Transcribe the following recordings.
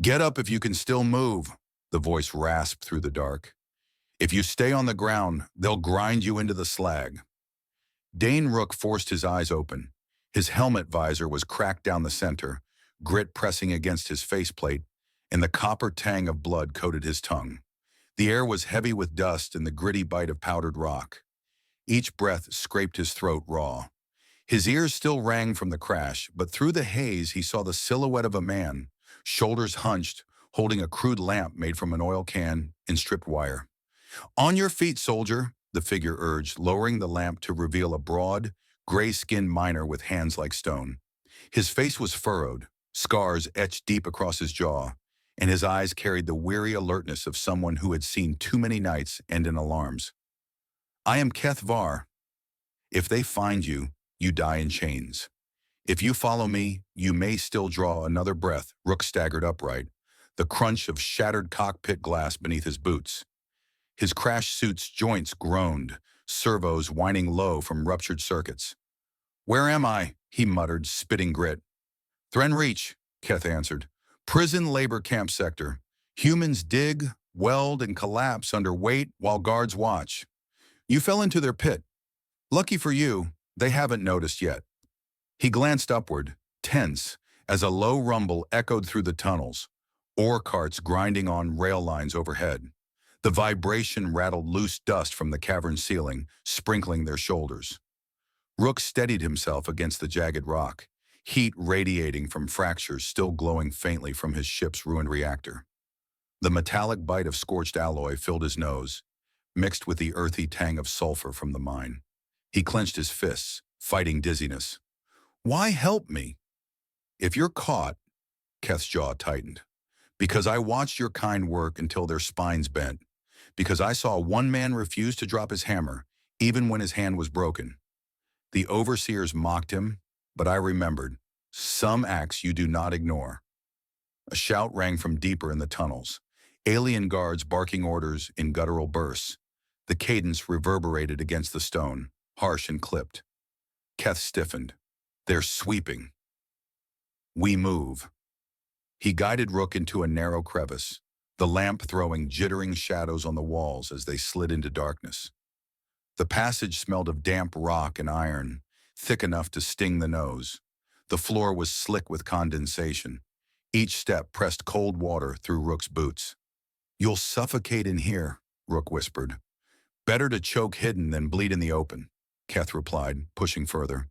Get up if you can still move, the voice rasped through the dark. If you stay on the ground, they'll grind you into the slag. Dane Rook forced his eyes open. His helmet visor was cracked down the center, grit pressing against his faceplate, and the copper tang of blood coated his tongue. The air was heavy with dust and the gritty bite of powdered rock. Each breath scraped his throat raw. His ears still rang from the crash, but through the haze he saw the silhouette of a man, shoulders hunched, holding a crude lamp made from an oil can and stripped wire. "On your feet, soldier," the figure urged, lowering the lamp to reveal a broad, gray-skinned miner with hands like stone. His face was furrowed, scars etched deep across his jaw, and his eyes carried the weary alertness of someone who had seen too many nights end in alarms. "I am Keth Var. If they find you, you die in chains. If you follow me, you may still draw another breath." Rook staggered upright, the crunch of shattered cockpit glass beneath his boots. His crash suit's joints groaned, servos whining low from ruptured circuits. "Where am I?" he muttered, spitting grit. "Thren Reach," Keth answered. "Prison labor camp sector. Humans dig, weld, and collapse under weight while guards watch. You fell into their pit. Lucky for you, they haven't noticed yet." He glanced upward, tense, as a low rumble echoed through the tunnels, ore carts grinding on rail lines overhead. The vibration rattled loose dust from the cavern ceiling, sprinkling their shoulders. Rook steadied himself against the jagged rock, heat radiating from fractures still glowing faintly from his ship's ruined reactor. The metallic bite of scorched alloy filled his nose, mixed with the earthy tang of sulfur from the mine. He clenched his fists, fighting dizziness. "Why help me?" "If you're caught," Keth's jaw tightened, "because I watched your kind work until their spines bent, because I saw one man refuse to drop his hammer, even when his hand was broken. The overseers mocked him, but I remembered. Some acts you do not ignore." A shout rang from deeper in the tunnels, alien guards barking orders in guttural bursts. The cadence reverberated against the stone, harsh and clipped. Keth stiffened. "They're sweeping. We move." He guided Rook into a narrow crevice, the lamp throwing jittering shadows on the walls as they slid into darkness. The passage smelled of damp rock and iron, thick enough to sting the nose. The floor was slick with condensation. Each step pressed cold water through Rook's boots. "You'll suffocate in here," Rook whispered. "Better to choke hidden than bleed in the open," Keth replied, pushing further.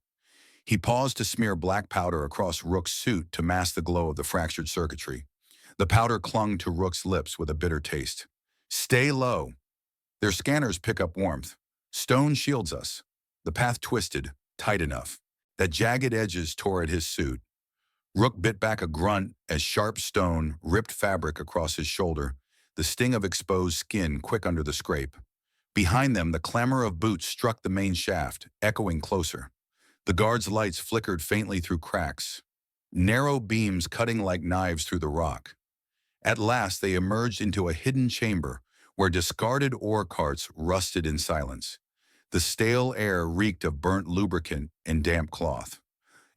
He paused to smear black powder across Rook's suit to mask the glow of the fractured circuitry. The powder clung to Rook's lips with a bitter taste. "Stay low. Their scanners pick up warmth. Stone shields us." The path twisted, tight enough, that jagged edges tore at his suit. Rook bit back a grunt as sharp stone ripped fabric across his shoulder, the sting of exposed skin quick under the scrape. Behind them, the clamor of boots struck the main shaft, echoing closer. The guards' lights flickered faintly through cracks, narrow beams cutting like knives through the rock. At last, they emerged into a hidden chamber where discarded ore carts rusted in silence. The stale air reeked of burnt lubricant and damp cloth.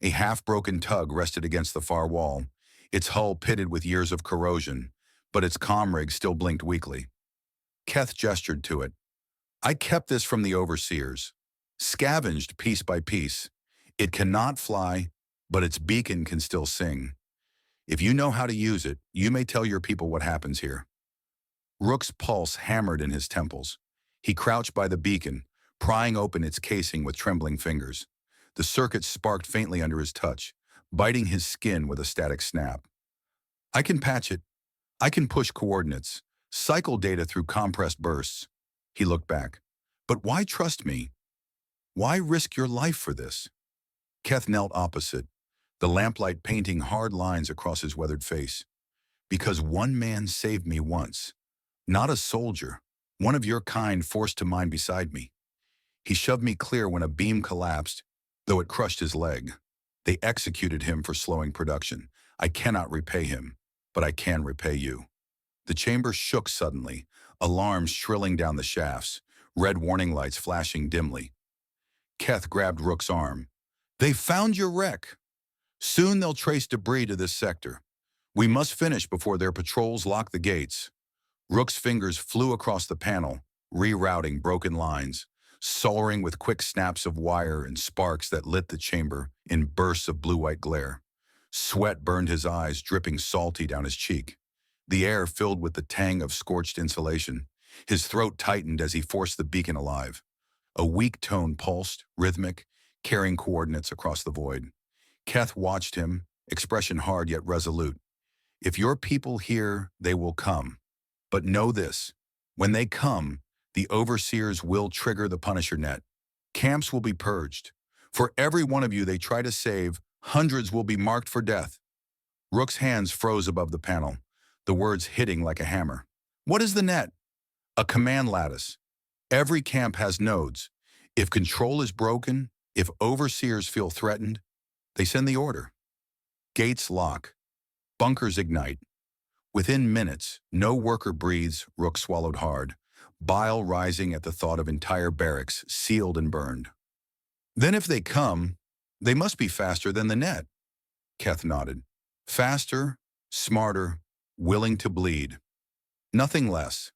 A half-broken tug rested against the far wall, its hull pitted with years of corrosion, but its comrig still blinked weakly. Keth gestured to it. "I kept this from the overseers, scavenged piece by piece. It cannot fly, but its beacon can still sing. If you know how to use it, you may tell your people what happens here." Rook's pulse hammered in his temples. He crouched by the beacon, prying open its casing with trembling fingers. The circuit sparked faintly under his touch, biting his skin with a static snap. "I can patch it. I can push coordinates, cycle data through compressed bursts." He looked back. "But why trust me? Why risk your life for this?" Keth knelt opposite, the lamplight painting hard lines across his weathered face. "Because one man saved me once. Not a soldier, one of your kind forced to mine beside me. He shoved me clear when a beam collapsed, though it crushed his leg. They executed him for slowing production. I cannot repay him, but I can repay you." The chamber shook suddenly, alarms shrilling down the shafts, red warning lights flashing dimly. Keth grabbed Rook's arm. "They found your wreck. Soon they'll trace debris to this sector. We must finish before their patrols lock the gates. Rook's fingers flew across the panel, rerouting broken lines, soaring with quick snaps of wire and sparks that lit the chamber in bursts of blue-white glare. Sweat burned his eyes, dripping salty down his cheek. The air filled with the tang of scorched insulation. His throat tightened as he forced the beacon alive. A weak tone pulsed, rhythmic, carrying coordinates across the void. Keth watched him, expression hard yet resolute. If your people hear, they will come. But know this, when they come, the overseers will trigger the Punisher net. Camps will be purged. For every one of you they try to save, hundreds will be marked for death. Rook's hands froze above the panel, the words hitting like a hammer. What is the net? A command lattice. Every camp has nodes. If control is broken, if overseers feel threatened, they send the order. Gates lock. Bunkers ignite. Within minutes, no worker breathes. Rook swallowed hard, bile rising at the thought of entire barracks sealed and burned. Then if they come, they must be faster than the net. Keth nodded. Faster, smarter, willing to bleed. Nothing less.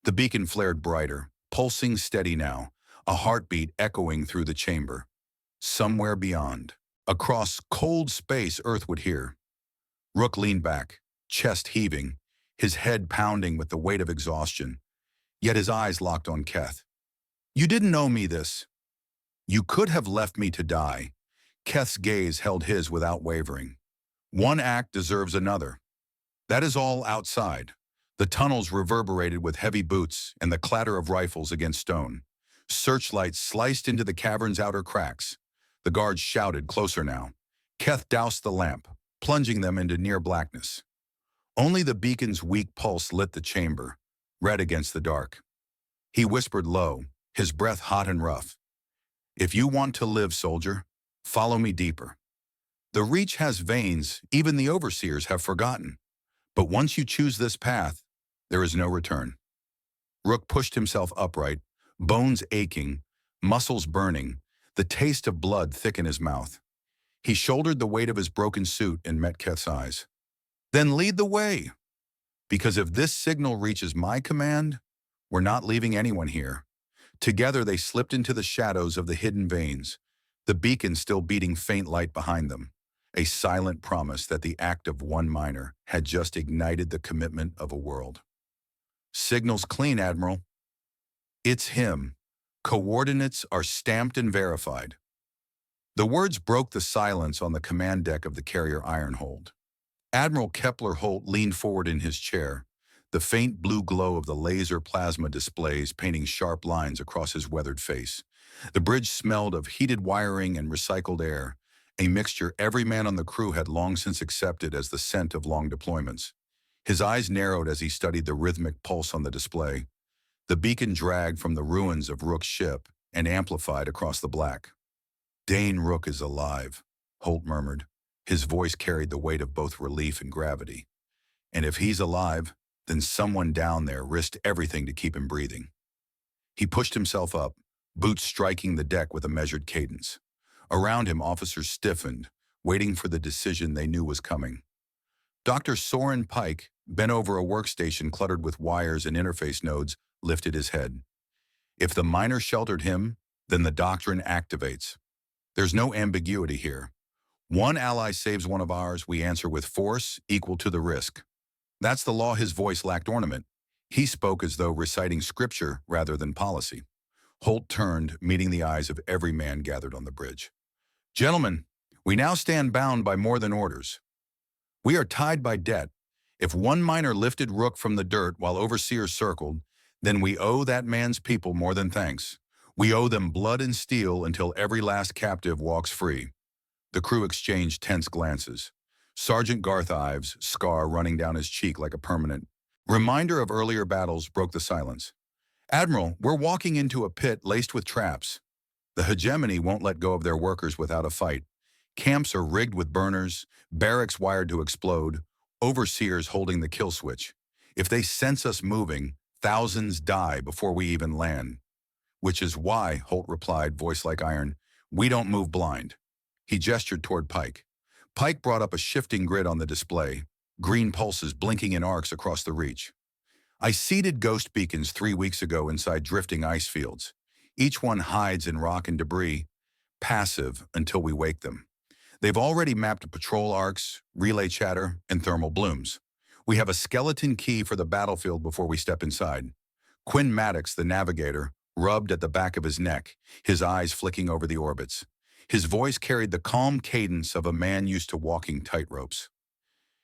The beacon flared brighter, pulsing steady now, a heartbeat echoing through the chamber. Somewhere beyond, across cold space Earth would hear. Rook leaned back, chest heaving, his head pounding with the weight of exhaustion. Yet his eyes locked on Keth. You didn't owe me this. You could have left me to die. Keth's gaze held his without wavering. One act deserves another. That is all outside. The tunnels reverberated with heavy boots and the clatter of rifles against stone. Searchlights sliced into the cavern's outer cracks. The guards shouted closer now. Keth doused the lamp, plunging them into near blackness. Only the beacon's weak pulse lit the chamber, red against the dark. He whispered low, his breath hot and rough. If you want to live, soldier, follow me deeper. The Reach has veins even the overseers have forgotten. But once you choose this path, there is no return. Rook pushed himself upright, bones aching, muscles burning, the taste of blood thick in his mouth. He shouldered the weight of his broken suit and met Keth's eyes. Then lead the way. Because if this signal reaches my command, we're not leaving anyone here. Together they slipped into the shadows of the hidden veins, the beacon still beating faint light behind them, a silent promise that the act of one miner had just ignited the commitment of a world. Signal's clean, Admiral. It's him. Coordinates are stamped and verified. The words broke the silence on the command deck of the carrier Ironhold. Admiral Kepler Holt leaned forward in his chair, the faint blue glow of the laser plasma displays painting sharp lines across his weathered face. The bridge smelled of heated wiring and recycled air, a mixture every man on the crew had long since accepted as the scent of long deployments. His eyes narrowed as he studied the rhythmic pulse on the display. The beacon dragged from the ruins of Rook's ship and amplified across the black. Dane Rook is alive, Holt murmured. His voice carried the weight of both relief and gravity. And if he's alive, then someone down there risked everything to keep him breathing. He pushed himself up, boots striking the deck with a measured cadence. Around him, officers stiffened, waiting for the decision they knew was coming. Dr. Soren Pike, bent over a workstation cluttered with wires and interface nodes, lifted his head. If the miner sheltered him, then the doctrine activates. There's no ambiguity here. One ally saves one of ours, we answer with force equal to the risk. That's the law. His voice lacked ornament. He spoke as though reciting scripture rather than policy. Holt turned, meeting the eyes of every man gathered on the bridge. Gentlemen, we now stand bound by more than orders. We are tied by debt. If one miner lifted Rook from the dirt while overseers circled, then we owe that man's people more than thanks. We owe them blood and steel until every last captive walks free. The crew exchanged tense glances. Sergeant Garth Ives' scar running down his cheek like a permanent reminder of earlier battles broke the silence. Admiral, we're walking into a pit laced with traps. The hegemony won't let go of their workers without a fight. Camps are rigged with burners, barracks wired to explode, overseers holding the kill switch. If they sense us moving, thousands die before we even land. Which is why, Holt replied, voice like iron, we don't move blind. He gestured toward Pike. Pike brought up a shifting grid on the display, green pulses blinking in arcs across the reach. I seeded ghost beacons 3 weeks ago inside drifting ice fields. Each one hides in rock and debris, passive until we wake them. They've already mapped patrol arcs, relay chatter, and thermal blooms. We have a skeleton key for the battlefield before we step inside. Quinn Maddox, the navigator, rubbed at the back of his neck, his eyes flicking over the orbits. His voice carried the calm cadence of a man used to walking tightropes.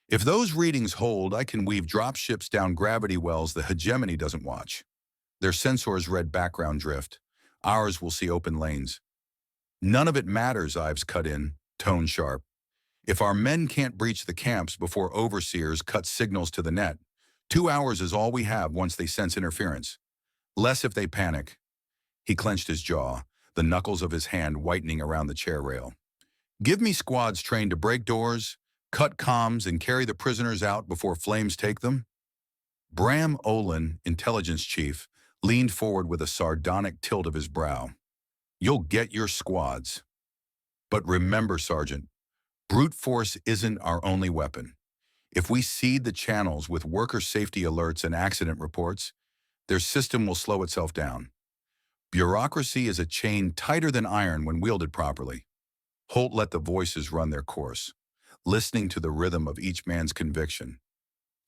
If those readings hold, I can weave dropships down gravity wells the hegemony doesn't watch. Their sensors read background drift. Ours will see open lanes. None of it matters, Ives cut in, tone sharp. If our men can't breach the camps before overseers cut signals to the net, 2 hours is all we have once they sense interference. Less if they panic. He clenched his jaw, the knuckles of his hand whitening around the chair rail. Give me squads trained to break doors, cut comms, and carry the prisoners out before flames take them? Bram Olin, intelligence chief, leaned forward with a sardonic tilt of his brow. You'll get your squads. But remember, Sergeant, brute force isn't our only weapon. If we seed the channels with worker safety alerts and accident reports, their system will slow itself down. Bureaucracy is a chain tighter than iron when wielded properly. Holt let the voices run their course, listening to the rhythm of each man's conviction.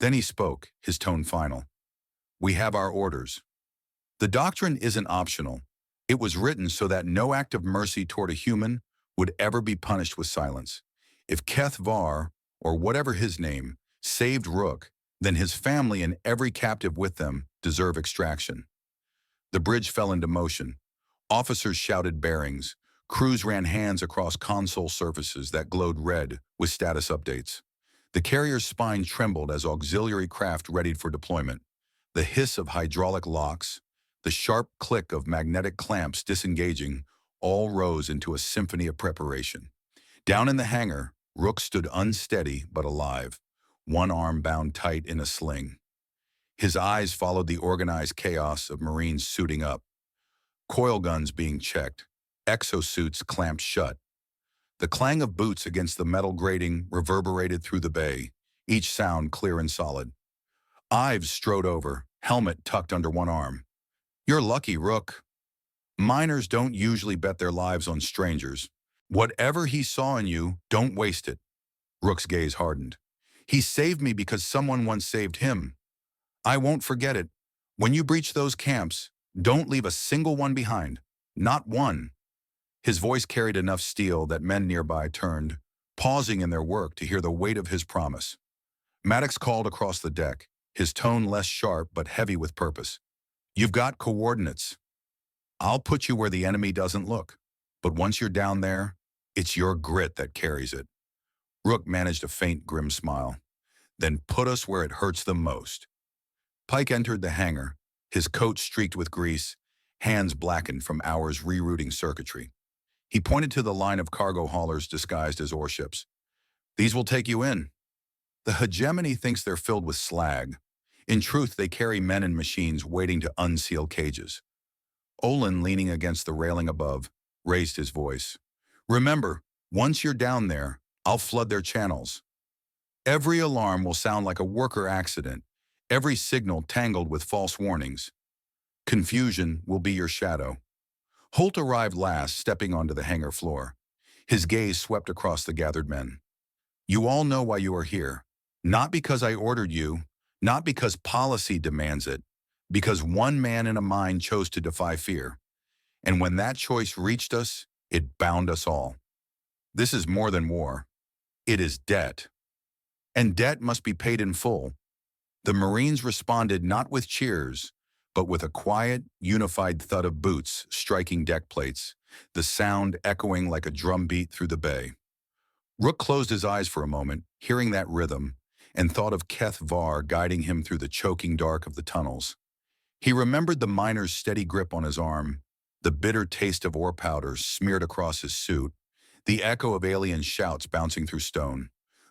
Then he spoke, his tone final. We have our orders. The doctrine isn't optional. It was written so that no act of mercy toward a human would ever be punished with silence. If Keth Var, or whatever his name, saved Rook, then his family and every captive with them deserve extraction. The bridge fell into motion. Officers shouted bearings. Crews ran hands across console surfaces that glowed red with status updates. The carrier's spine trembled as auxiliary craft readied for deployment. The hiss of hydraulic locks, the sharp click of magnetic clamps disengaging, all rose into a symphony of preparation. Down in the hangar, Rook stood unsteady but alive, one arm bound tight in a sling. His eyes followed the organized chaos of Marines suiting up. Coil guns being checked, exosuits clamped shut. The clang of boots against the metal grating reverberated through the bay, each sound clear and solid. Ives strode over, helmet tucked under one arm. You're lucky, Rook. Miners don't usually bet their lives on strangers. Whatever he saw in you, don't waste it. Rook's gaze hardened. He saved me because someone once saved him. I won't forget it. When you breach those camps, don't leave a single one behind. Not one. His voice carried enough steel that men nearby turned, pausing in their work to hear the weight of his promise. Maddox called across the deck, his tone less sharp but heavy with purpose. You've got coordinates. I'll put you where the enemy doesn't look. But once you're down there, it's your grit that carries it. Rook managed a faint, grim smile. Then put us where it hurts the most. Pike entered the hangar, his coat streaked with grease, hands blackened from hours rerouting circuitry. He pointed to the line of cargo haulers disguised as oreships. These will take you in. The hegemony thinks they're filled with slag. In truth, they carry men and machines waiting to unseal cages. Olin, leaning against the railing above, raised his voice. Remember, once you're down there, I'll flood their channels. Every alarm will sound like a worker accident, every signal tangled with false warnings. Confusion will be your shadow. Holt arrived last, stepping onto the hangar floor. His gaze swept across the gathered men. You all know why you are here. Not because I ordered you, not because policy demands it, because one man in a mine chose to defy fear. And when that choice reached us, it bound us all. This is more than war. It is debt. And debt must be paid in full. The Marines responded not with cheers, but with a quiet, unified thud of boots striking deck plates, the sound echoing like a drumbeat through the bay. Rook closed his eyes for a moment, hearing that rhythm, and thought of Keth Var guiding him through the choking dark of the tunnels. He remembered the miner's steady grip on his arm, the bitter taste of ore powder smeared across his suit, the echo of alien shouts bouncing through stone.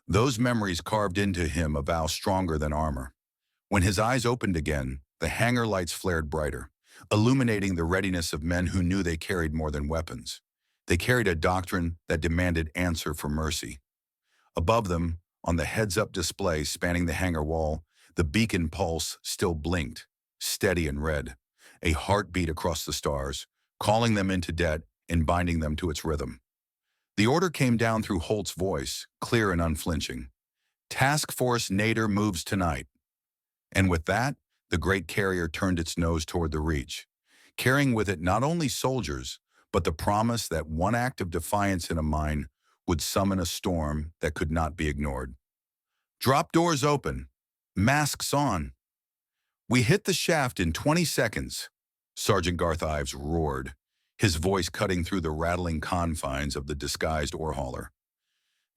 Those memories carved into him a vow stronger than armor. When his eyes opened again, the hangar lights flared brighter, illuminating the readiness of men who knew they carried more than weapons. They carried a doctrine that demanded answer for mercy. Above them, On the heads-up display spanning the hangar wall, the beacon pulse still blinked, steady and red, a heartbeat across the stars, calling them into debt and binding them to its rhythm. The order came down through Holt's voice, clear and unflinching. Task Force Nader moves tonight. And with that, the great carrier turned its nose toward the Reach, carrying with it not only soldiers, but the promise that one act of defiance in a mine would summon a storm that could not be ignored. Drop doors open. Masks on. We hit the shaft in 20 seconds, Sergeant Garth Ives roared, his voice cutting through the rattling confines of the disguised ore hauler.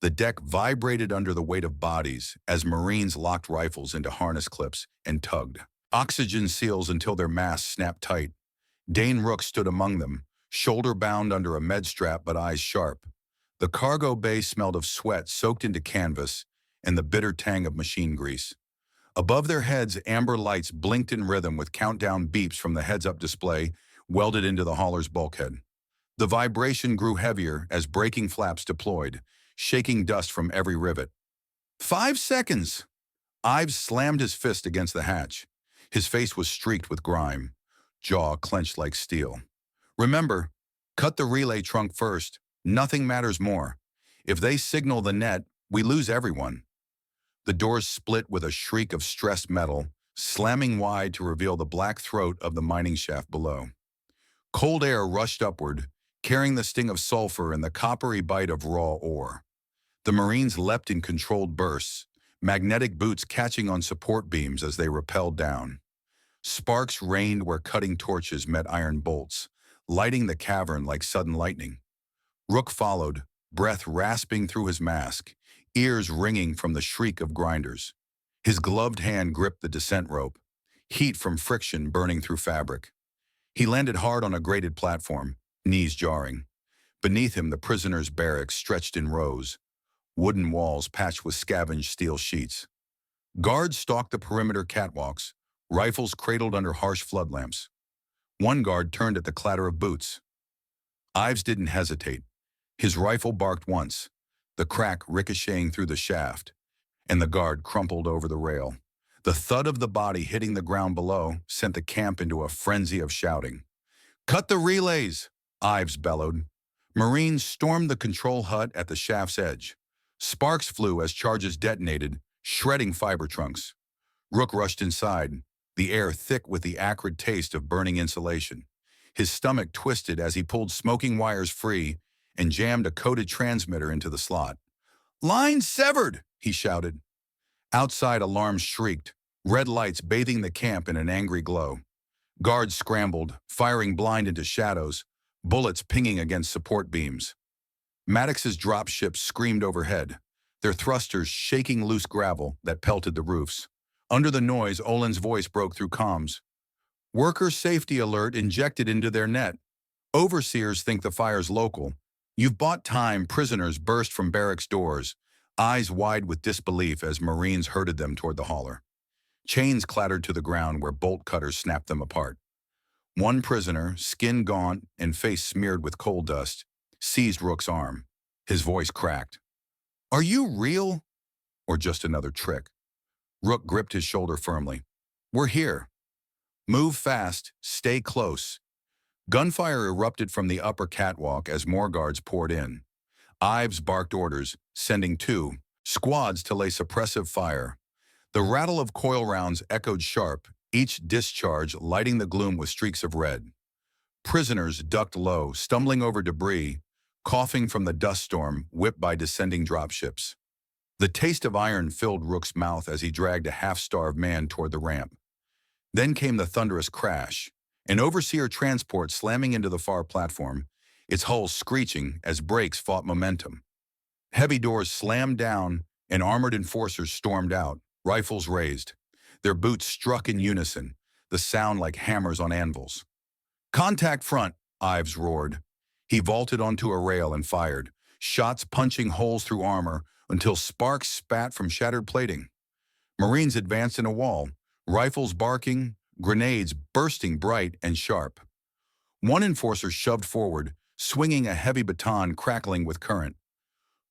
The deck vibrated under the weight of bodies as Marines locked rifles into harness clips and tugged. Oxygen seals until their masks snapped tight. Dane Rook stood among them, shoulder bound under a med strap but eyes sharp. The cargo bay smelled of sweat soaked into canvas and the bitter tang of machine grease. Above their heads, amber lights blinked in rhythm with countdown beeps from the heads-up display welded into the hauler's bulkhead. The vibration grew heavier as braking flaps deployed, shaking dust from every rivet. 5 seconds! Ives slammed his fist against the hatch. His face was streaked with grime, jaw clenched like steel. Remember, cut the relay trunk first. Nothing matters more. If they signal the net, we lose everyone. The doors split with a shriek of stressed metal, slamming wide to reveal the black throat of the mining shaft below. Cold air rushed upward, carrying the sting of sulfur and the coppery bite of raw ore. The Marines leapt in controlled bursts, magnetic boots catching on support beams as they rappelled down. Sparks rained where cutting torches met iron bolts, lighting the cavern like sudden lightning. Rook followed, breath rasping through his mask, ears ringing from the shriek of grinders. His gloved hand gripped the descent rope, heat from friction burning through fabric. He landed hard on a grated platform, knees jarring. Beneath him, the prisoners' barracks stretched in rows, wooden walls patched with scavenged steel sheets. Guards stalked the perimeter catwalks, rifles cradled under harsh floodlamps. One guard turned at the clatter of boots. Ives didn't hesitate. His rifle barked once, the crack ricocheting through the shaft, and the guard crumpled over the rail. The thud of the body hitting the ground below sent the camp into a frenzy of shouting. "Cut the relays!" Ives bellowed. Marines stormed the control hut at the shaft's edge. Sparks flew as charges detonated, shredding fiber trunks. Rook rushed inside, the air thick with the acrid taste of burning insulation. His stomach twisted as he pulled smoking wires free and jammed a coded transmitter into the slot. "Line severed!" he shouted. Outside, alarms shrieked, red lights bathing the camp in an angry glow. Guards scrambled, firing blind into shadows, bullets pinging against support beams. Maddox's dropships screamed overhead, their thrusters shaking loose gravel that pelted the roofs. Under the noise, Olin's voice broke through comms. "Worker safety alert injected into their net. Overseers think the fire's local. You've bought time." Prisoners burst from barracks doors, eyes wide with disbelief as Marines herded them toward the hauler. Chains clattered to the ground where bolt cutters snapped them apart. One prisoner, skin gaunt and face smeared with coal dust, seized Rook's arm. His voice cracked. "Are you real? Or just another trick?" Rook gripped his shoulder firmly. "We're here. Move fast, stay close." Gunfire erupted from the upper catwalk as more guards poured in. Ives barked orders, sending 2 squads to lay suppressive fire. The rattle of coil rounds echoed sharp, each discharge lighting the gloom with streaks of red. Prisoners ducked low, stumbling over debris, coughing from the dust storm whipped by descending dropships. The taste of iron filled Rook's mouth as he dragged a half-starved man toward the ramp. Then came the thunderous crash, an overseer transport slamming into the far platform, its hull screeching as brakes fought momentum. Heavy doors slammed down and armored enforcers stormed out, rifles raised. Their boots struck in unison, the sound like hammers on anvils. "Contact front," Ives roared. He vaulted onto a rail and fired, shots punching holes through armor until sparks spat from shattered plating. Marines advanced in a wall, rifles barking, grenades bursting bright and sharp. One enforcer shoved forward, swinging a heavy baton crackling with current.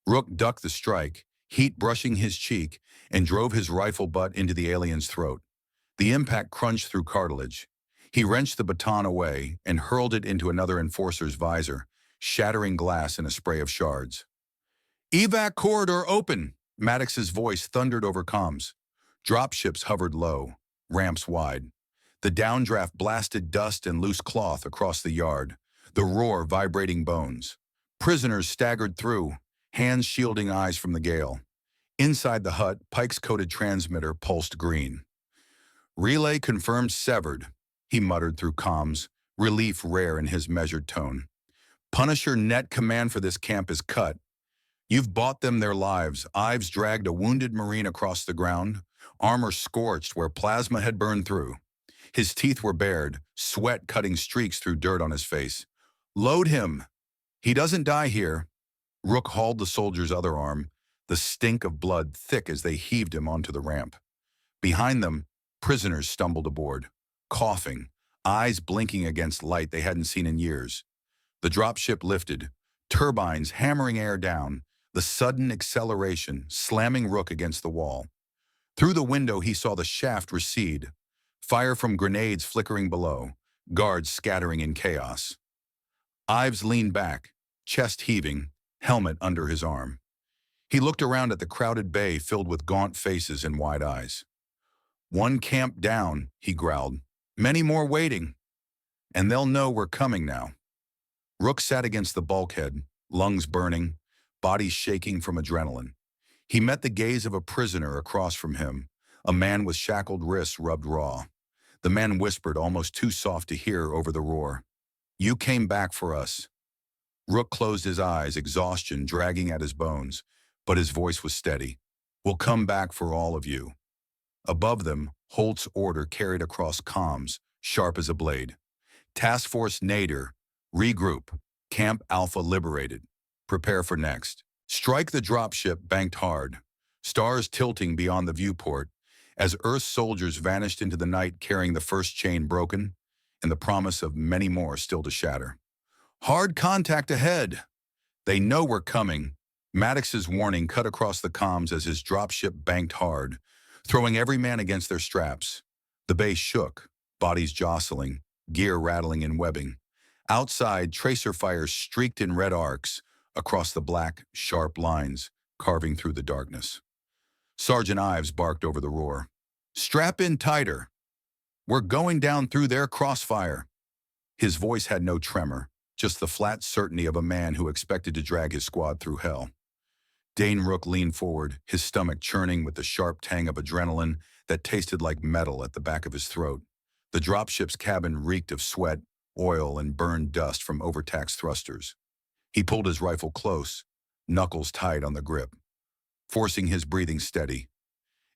Rook ducked the strike, heat brushing his cheek, and drove his rifle butt into the alien's throat. The impact crunched through cartilage. He wrenched the baton away and hurled it into another enforcer's visor, shattering glass in a spray of shards. "Evac corridor open!" Maddox's voice thundered over comms. Dropships hovered low, ramps wide. The downdraft blasted dust and loose cloth across the yard, the roar vibrating bones. Prisoners staggered through, hands shielding eyes from the gale. Inside the hut, Pike's coded transmitter pulsed green. "Relay confirmed severed," he muttered through comms, relief rare in his measured tone. "Punisher net command for this camp is cut. You've bought them their lives." Ives dragged a wounded Marine across the ground, armor scorched where plasma had burned through. His teeth were bared, sweat cutting streaks through dirt on his face. "Load him. He doesn't die here." Rook hauled the soldier's other arm, the stink of blood thick as they heaved him onto the ramp. Behind them, prisoners stumbled aboard, coughing, eyes blinking against light they hadn't seen in years. The dropship lifted, turbines hammering air down, the sudden acceleration slamming Rook against the wall. Through the window he saw the shaft recede, fire from grenades flickering below, guards scattering in chaos. Ives leaned back, chest heaving, helmet under his arm. He looked around at the crowded bay filled with gaunt faces and wide eyes. "One camp down," he growled. "Many more waiting. And they'll know we're coming now." Rook sat against the bulkhead, lungs burning, body shaking from adrenaline. He met the gaze of a prisoner across from him, a man with shackled wrists rubbed raw. The man whispered, almost too soft to hear over the roar. "You came back for us." Rook closed his eyes, exhaustion dragging at his bones, but his voice was steady. "We'll come back for all of you." Above them, Holt's order carried across comms, sharp as a blade. "Task Force Nader, regroup. Camp Alpha liberated. Prepare for next." Strike the dropship banked hard, stars tilting beyond the viewport, as Earth's soldiers vanished into the night carrying the first chain broken, and the promise of many more still to shatter. "Hard contact ahead." "They know we're coming." Maddox's warning cut across the comms as his dropship banked hard, throwing every man against their straps. The bay shook, bodies jostling, gear rattling in webbing. Outside, tracer fires streaked in red arcs across the black, sharp lines, carving through the darkness. Sergeant Ives barked over the roar. "Strap in tighter. We're going down through their crossfire." His voice had no tremor, just the flat certainty of a man who expected to drag his squad through hell. Dane Rook leaned forward, his stomach churning with the sharp tang of adrenaline that tasted like metal at the back of his throat. The dropship's cabin reeked of sweat, oil, and burned dust from overtaxed thrusters. He pulled his rifle close, knuckles tight on the grip, forcing his breathing steady.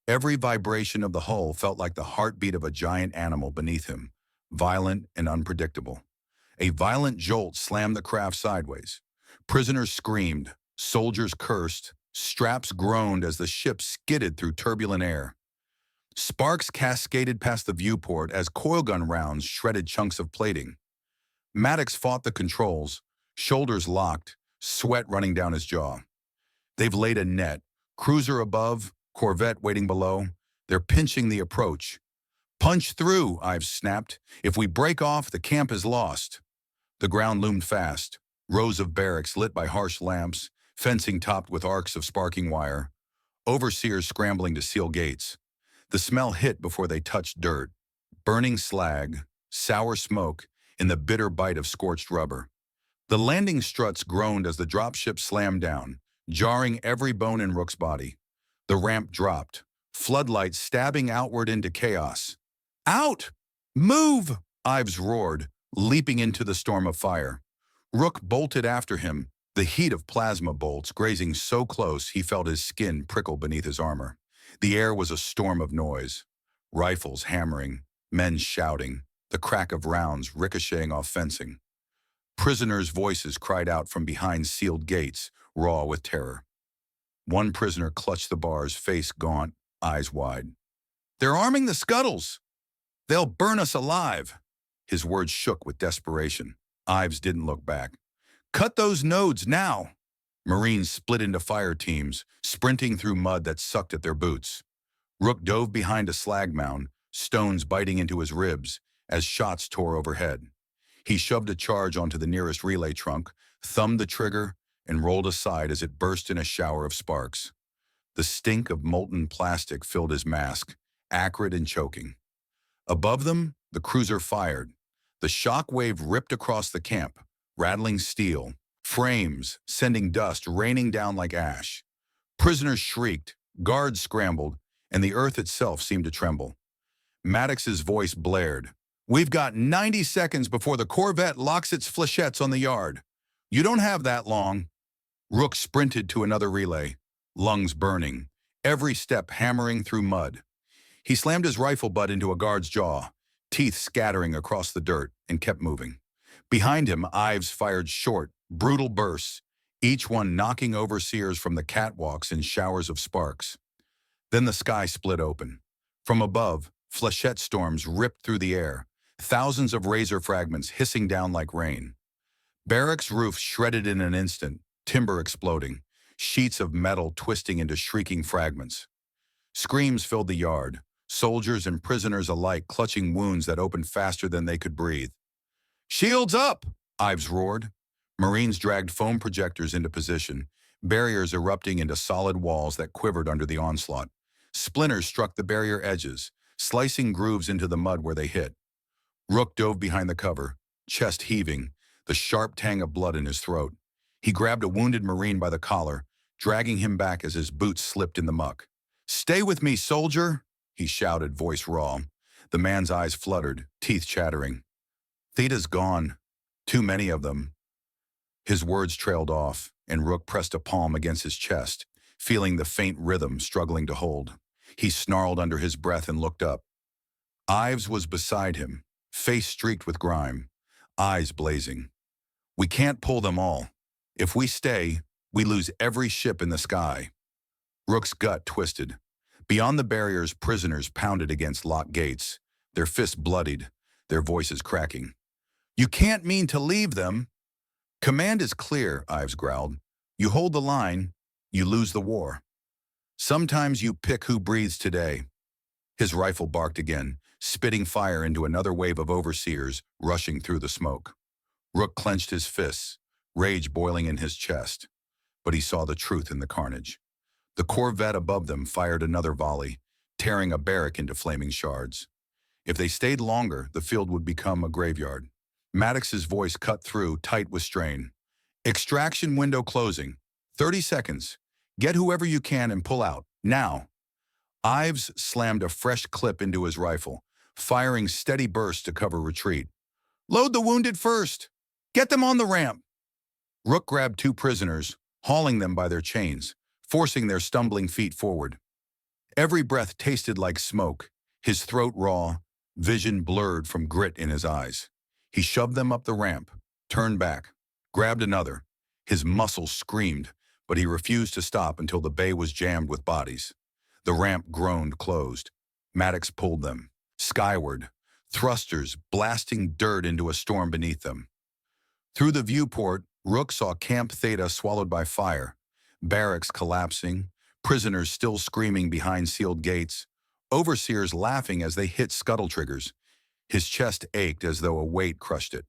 Every vibration of the hull felt like the heartbeat of a giant animal beneath him, violent and unpredictable. A violent jolt slammed the craft sideways. Prisoners screamed, soldiers cursed, straps groaned as the ship skidded through turbulent air. Sparks cascaded past the viewport as coilgun rounds shredded chunks of plating. Maddox fought the controls, shoulders locked, sweat running down his jaw. They've laid a net, cruiser above, corvette waiting below. They're pinching the approach. "Punch through," Ives snapped. "If we break off, the camp is lost." The ground loomed fast, rows of barracks lit by harsh lamps, fencing topped with arcs of sparking wire, overseers scrambling to seal gates. The smell hit before they touched dirt, burning slag, sour smoke, and the bitter bite of scorched rubber. The landing struts groaned as the dropship slammed down, jarring every bone in Rook's body. The ramp dropped, floodlights stabbing outward into chaos. "Out! Move!" Ives roared, leaping into the storm of fire. Rook bolted after him, the heat of plasma bolts grazing so close he felt his skin prickle beneath his armor. The air was a storm of noise. Rifles hammering, men shouting, the crack of rounds ricocheting off fencing. Prisoners' voices cried out from behind sealed gates, raw with terror. One prisoner clutched the bars, face gaunt, eyes wide. "They're arming the scuttles! They'll burn us alive!" His words shook with desperation. Ives didn't look back. "Cut those nodes now!" Marines split into fire teams, sprinting through mud that sucked at their boots. Rook dove behind a slag mound, stones biting into his ribs as shots tore overhead. He shoved a charge onto the nearest relay trunk, thumbed the trigger, and rolled aside as it burst in a shower of sparks. The stink of molten plastic filled his mask, acrid and choking. Above them, the cruiser fired. The shock wave ripped across the camp, rattling steel, frames, sending dust raining down like ash. Prisoners shrieked, guards scrambled, and the earth itself seemed to tremble. Maddox's voice blared. "We've got 90 seconds before the Corvette locks its flechettes on the yard. You don't have that long." Rook sprinted to another relay, lungs burning, every step hammering through mud. He slammed his rifle butt into a guard's jaw, teeth scattering across the dirt, and kept moving. Behind him, Ives fired short, brutal bursts, each one knocking overseers from the catwalks in showers of sparks. Then the sky split open. From above, flechette storms ripped through the air, thousands of razor fragments hissing down like rain. Barracks roofs shredded in an instant, timber exploding, sheets of metal twisting into shrieking fragments. Screams filled the yard, soldiers and prisoners alike clutching wounds that opened faster than they could breathe. "Shields up!" Ives roared. Marines dragged foam projectors into position, barriers erupting into solid walls that quivered under the onslaught. Splinters struck the barrier edges, slicing grooves into the mud where they hit. Rook dove behind the cover, chest heaving, the sharp tang of blood in his throat. He grabbed a wounded Marine by the collar, dragging him back as his boots slipped in the muck. "Stay with me, soldier!" he shouted, voice raw. The man's eyes fluttered, teeth chattering. "Theta's gone. Too many of them." His words trailed off, and Rook pressed a palm against his chest, feeling the faint rhythm struggling to hold. He snarled under his breath and looked up. Ives was beside him, face streaked with grime, eyes blazing. "We can't pull them all. If we stay, we lose every ship in the sky." Rook's gut twisted. Beyond the barriers, prisoners pounded against locked gates, their fists bloodied, their voices cracking. "You can't mean to leave them." "Command is clear," Ives growled. "You hold the line, you lose the war. Sometimes you pick who breathes today." His rifle barked again, spitting fire into another wave of overseers rushing through the smoke. Rook clenched his fists, rage boiling in his chest, but he saw the truth in the carnage. The Corvette above them fired another volley, tearing a barrack into flaming shards. If they stayed longer, the field would become a graveyard. Maddox's voice cut through, tight with strain. "Extraction window closing. 30 seconds. Get whoever you can and pull out. Now." Ives slammed a fresh clip into his rifle, firing steady bursts to cover retreat. "Load the wounded first. Get them on the ramp." Rook grabbed two prisoners, hauling them by their chains, forcing their stumbling feet forward. Every breath tasted like smoke, his throat raw, vision blurred from grit in his eyes. He shoved them up the ramp, turned back, grabbed another. His muscles screamed, but he refused to stop until the bay was jammed with bodies. The ramp groaned closed. Maddox pulled them, skyward, thrusters blasting dirt into a storm beneath them. Through the viewport, Rook saw Camp Theta swallowed by fire, barracks collapsing, prisoners still screaming behind sealed gates, overseers laughing as they hit scuttle triggers. His chest ached as though a weight crushed it.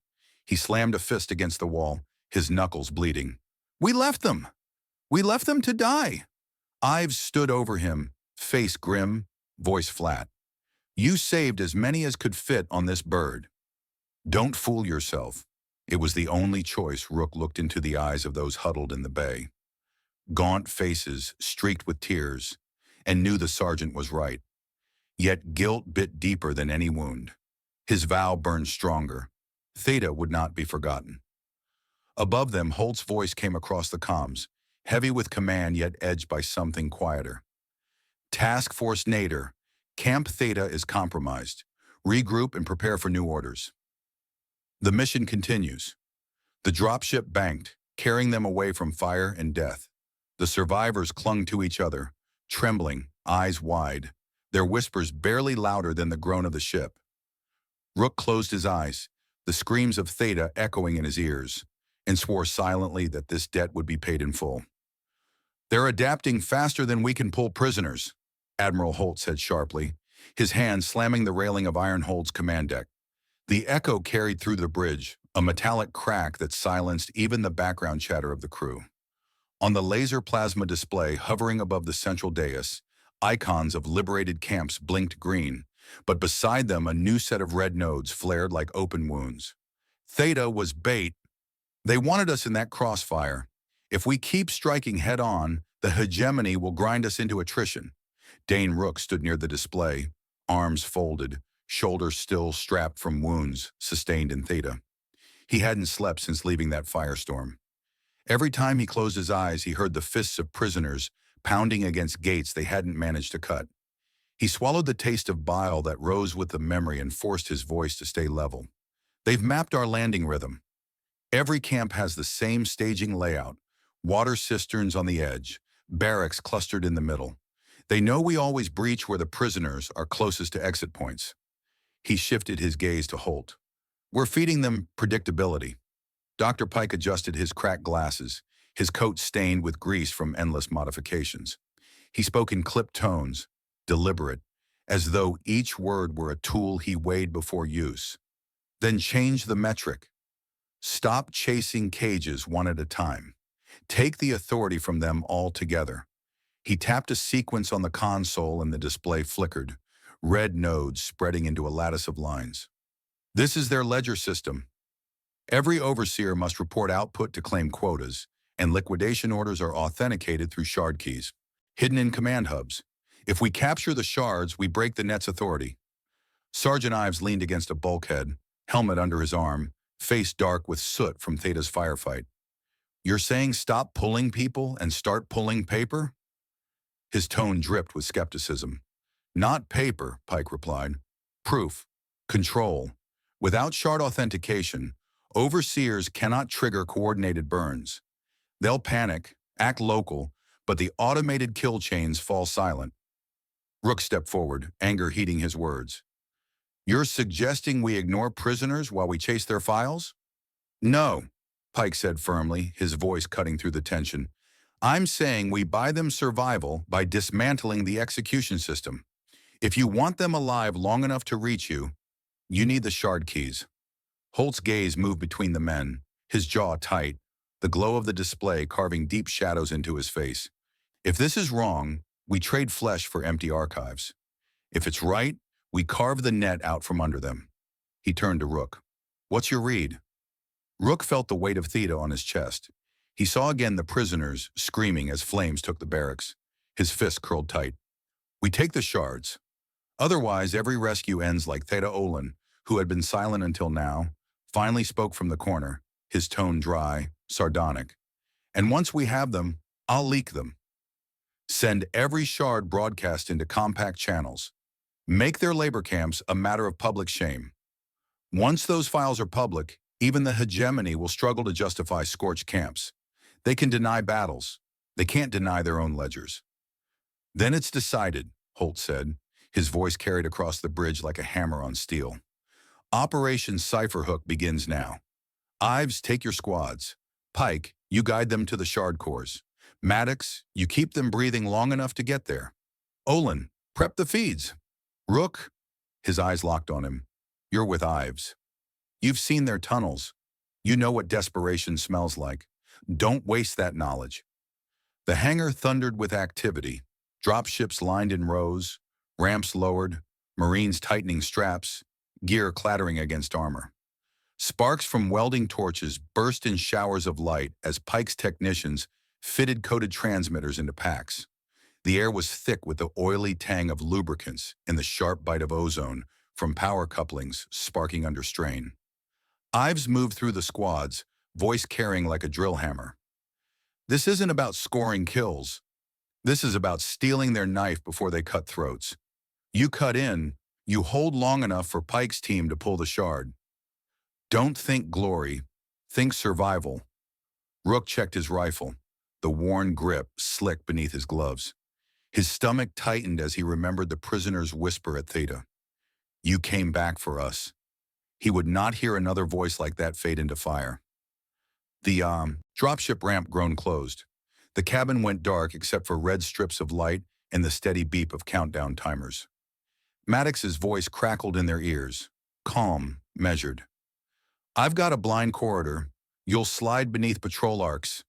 He slammed a fist against the wall, his knuckles bleeding. "We left them! We left them to die!" Ives stood over him, face grim, voice flat. "You saved as many as could fit on this bird. Don't fool yourself." It was the only choice. Rook looked into the eyes of those huddled in the bay. Gaunt faces streaked with tears, and knew the sergeant was right. Yet guilt bit deeper than any wound. His vow burned stronger. Theta would not be forgotten. Above them, Holt's voice came across the comms, heavy with command yet edged by something quieter. "Task Force Nader, Camp Theta is compromised. Regroup and prepare for new orders." The mission continues. The dropship banked, carrying them away from fire and death. The survivors clung to each other, trembling, eyes wide, their whispers barely louder than the groan of the ship. Rook closed his eyes, the screams of Theta echoing in his ears. and swore silently that this debt would be paid in full. "They're adapting faster than we can pull prisoners," Admiral Holt said sharply, his hand slamming the railing of Ironhold's command deck. The echo carried through the bridge, a metallic crack that silenced even the background chatter of the crew. On the laser plasma display hovering above the central dais, icons of liberated camps blinked green, but beside them a new set of red nodes flared like open wounds. Theta was bait. They wanted us in that crossfire. If we keep striking head-on, the hegemony will grind us into attrition. Dane Rook stood near the display, arms folded, shoulders still strapped from wounds sustained in Theta. He hadn't slept since leaving that firestorm. Every time he closed his eyes, he heard the fists of prisoners pounding against gates they hadn't managed to cut. He swallowed the taste of bile that rose with the memory and forced his voice to stay level. "They've mapped our landing rhythm. Every camp has the same staging layout, water cisterns on the edge, barracks clustered in the middle. They know we always breach where the prisoners are closest to exit points." He shifted his gaze to Holt. "We're feeding them predictability." Dr. Pike adjusted his cracked glasses, his coat stained with grease from endless modifications. He spoke in clipped tones, deliberate, as though each word were a tool he weighed before use. "Then change the metric. Stop chasing cages one at a time. Take the authority from them altogether." He tapped a sequence on the console and the display flickered, red nodes spreading into a lattice of lines. "This is their ledger system. Every overseer must report output to claim quotas, and liquidation orders are authenticated through shard keys, hidden in command hubs. If we capture the shards, we break the net's authority." Sergeant Ives leaned against a bulkhead, helmet under his arm, face dark with soot from Theta's firefight. "You're saying stop pulling people and start pulling paper?" His tone dripped with skepticism. "Not paper," Pike replied. "Proof. Control. Without shard authentication, overseers cannot trigger coordinated burns. They'll panic, act local, but the automated kill chains fall silent." Rook stepped forward, anger heating his words. "You're suggesting we ignore prisoners while we chase their files?" "No," Pike said firmly, his voice cutting through the tension. "I'm saying we buy them survival by dismantling the execution system. If you want them alive long enough to reach you, you need the shard keys." Holt's gaze moved between the men, his jaw tight, the glow of the display carving deep shadows into his face. "If this is wrong, we trade flesh for empty archives. If it's right, we carve the net out from under them." He turned to Rook. "What's your read?" Rook felt the weight of Theta on his chest. He saw again the prisoners screaming as flames took the barracks. His fists curled tight. "We take the shards. Otherwise, every rescue ends like Theta Olin, who had been silent until now, finally spoke from the corner, his tone dry, sardonic. "And once we have them, I'll leak them. Send every shard broadcast into compact channels. Make their labor camps a matter of public shame. Once those files are public, even the hegemony will struggle to justify scorched camps. They can deny battles. They can't deny their own ledgers." "Then it's decided," Holt said, his voice carried across the bridge like a hammer on steel. "Operation Cypherhook begins now. Ives, take your squads. Pike, you guide them to the shard cores. Maddox, you keep them breathing long enough to get there. Olin, prep the feeds. Rook," his eyes locked on him, "you're with Ives. You've seen their tunnels. You know what desperation smells like. Don't waste that knowledge." The hangar thundered with activity, dropships lined in rows, ramps lowered, Marines tightening straps, gear clattering against armor. Sparks from welding torches burst in showers of light as Pike's technicians fitted coated transmitters into packs. The air was thick with the oily tang of lubricants and the sharp bite of ozone from power couplings sparking under strain. Ives moved through the squads, voice carrying like a drill hammer. "This isn't about scoring kills. This is about stealing their knife before they cut throats. You cut in, you hold long enough for Pike's team to pull the shard. Don't think glory, think survival." Rook checked his rifle, the worn grip slick beneath his gloves. His stomach tightened as he remembered the prisoner's whisper at Theta. "You came back for us." He would not hear another voice like that fade into fire. The dropship ramp groaned closed. The cabin went dark except for red strips of light and the steady beep of countdown timers. Maddox's voice crackled in their ears, calm, measured. I've got a blind corridor. You'll slide beneath patrol arcs.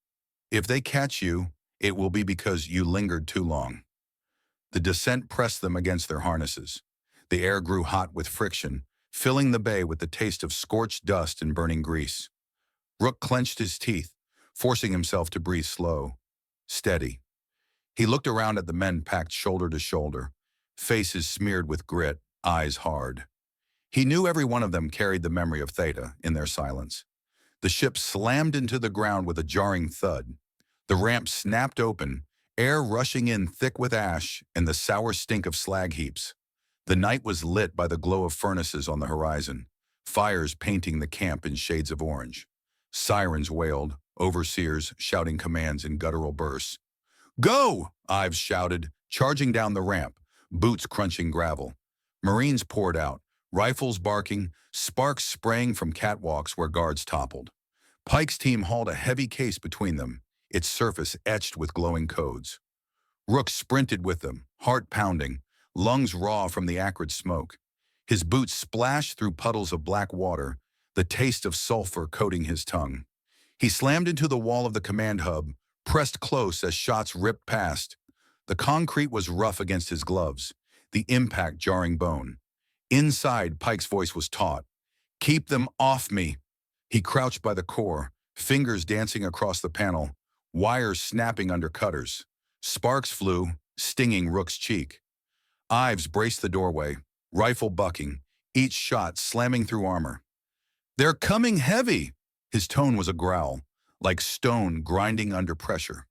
If they catch you, it will be because you lingered too long. The descent pressed them against their harnesses. The air grew hot with friction, filling the bay with the taste of scorched dust and burning grease. Rook clenched his teeth, forcing himself to breathe slow, steady. He looked around at the men packed shoulder to shoulder, faces smeared with grit, eyes hard. He knew every one of them carried the memory of Theta in their silence. The ship slammed into the ground with a jarring thud. The ramp snapped open, air rushing in thick with ash and the sour stink of slag heaps. The night was lit by the glow of furnaces on the horizon, fires painting the camp in shades of orange. Sirens wailed, overseers shouting commands in guttural bursts. "Go!" Ives shouted, charging down the ramp, boots crunching gravel. Marines poured out, rifles barking, sparks spraying from catwalks where guards toppled. Pike's team hauled a heavy case between them, its surface etched with glowing codes. Rook sprinted with them, heart pounding, lungs raw from the acrid smoke. His boots splashed through puddles of black water, the taste of sulfur coating his tongue. He slammed into the wall of the command hub, pressed close as shots ripped past. The concrete was rough against his gloves, the impact jarring bone. Inside, Pike's voice was taut. "Keep them off me." He crouched by the core, fingers dancing across the panel, wires snapping under cutters. Sparks flew, stinging Rook's cheek. Ives braced the doorway, rifle bucking, each shot slamming through armor. "They're coming heavy!" His tone was a growl, like stone grinding under pressure.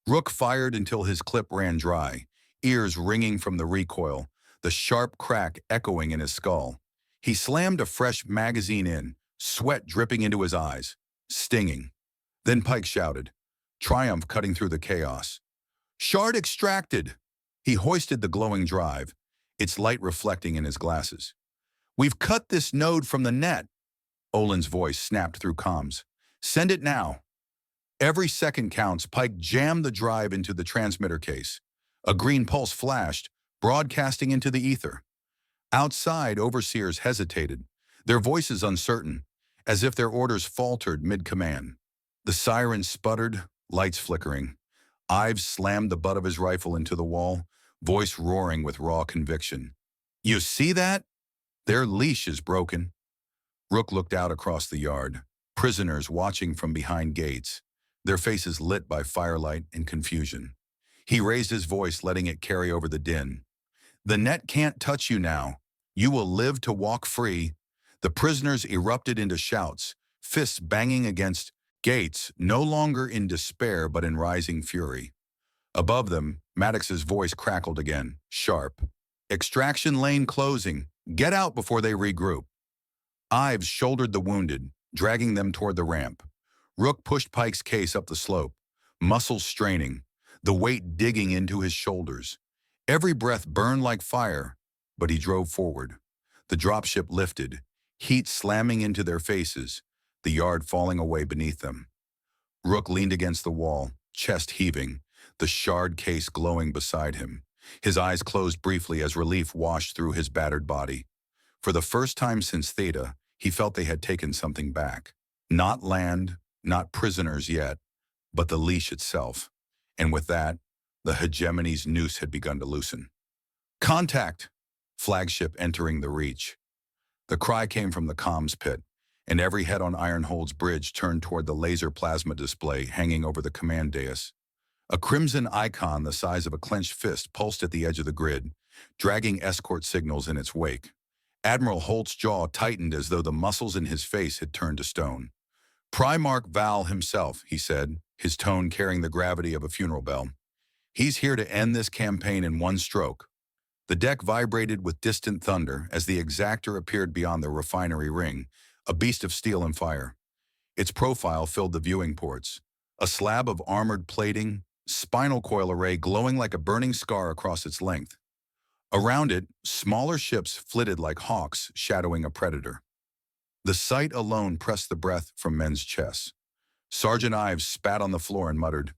Rook fired until his clip ran dry, ears ringing from the recoil, the sharp crack echoing in his skull. He slammed a fresh magazine in, sweat dripping into his eyes, stinging. Then Pike shouted, triumph cutting through the chaos. "Shard extracted!" He hoisted the glowing drive, its light reflecting in his glasses. "We've cut this node from the net." Olin's voice snapped through comms. "Send it now." Every second counts. Pike jammed the drive into the transmitter case. A green pulse flashed, broadcasting into the ether. Outside, overseers hesitated, their voices uncertain, as if their orders faltered mid-command. The sirens sputtered, lights flickering. Ives slammed the butt of his rifle into the wall, voice roaring with raw conviction. "You see that? Their leash is broken." Rook looked out across the yard, prisoners watching from behind gates, their faces lit by firelight and confusion. He raised his voice, letting it carry over the din. "The net can't touch you now. You will live to walk free." The prisoners erupted into shouts, fists banging against gates, no longer in despair but in rising fury. Above them, Maddox's voice crackled again, sharp. "Extraction lane closing. Get out before they regroup." Ives shouldered the wounded, dragging them toward the ramp. Rook pushed Pike's case up the slope, muscles straining, the weight digging into his shoulders. Every breath burned like fire, but he drove forward. The dropship lifted, heat slamming into their faces, the yard falling away beneath them. Rook leaned against the wall, chest heaving, the shard case glowing beside him. His eyes closed briefly as relief washed through his battered body. For the first time since Theta, he felt they had taken something back. Not land, not prisoners yet, but the leash itself. And with that, the hegemony's noose had begun to loosen. "Contact!" Flagship entering the reach. The cry came from the comms pit, and every head on Ironhold's bridge turned toward the laser plasma display hanging over the command dais. A crimson icon the size of a clenched fist pulsed at the edge of the grid, dragging escort signals in its wake. Admiral Holt's jaw tightened as though the muscles in his face had turned to stone. "Primarch Val himself," he said, his tone carrying the gravity of a funeral bell. "He's here to end this campaign in one stroke." The deck vibrated with distant thunder as the exactor appeared beyond the refinery ring, a beast of steel and fire. Its profile filled the viewing ports, a slab of armored plating, spinal coil array glowing like a burning scar across its length. Around it, smaller ships flitted like hawks shadowing a predator. The sight alone pressed the breath from men's chests. Sergeant Ives spat on the floor and muttered,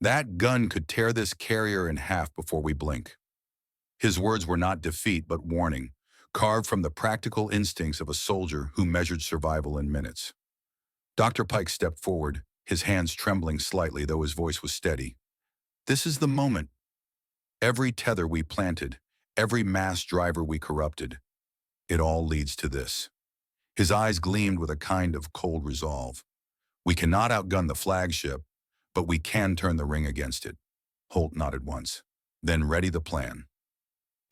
"That gun could tear this carrier in half before we blink." His words were not defeat but warning, carved from the practical instincts of a soldier who measured survival in minutes. Dr. Pike stepped forward, his hands trembling slightly though his voice was steady. "This is the moment. Every tether we planted, every mass driver we corrupted, it all leads to this." His eyes gleamed with a kind of cold resolve. "We cannot outgun the flagship, but we can turn the ring against it." Holt nodded once, then ready the plan.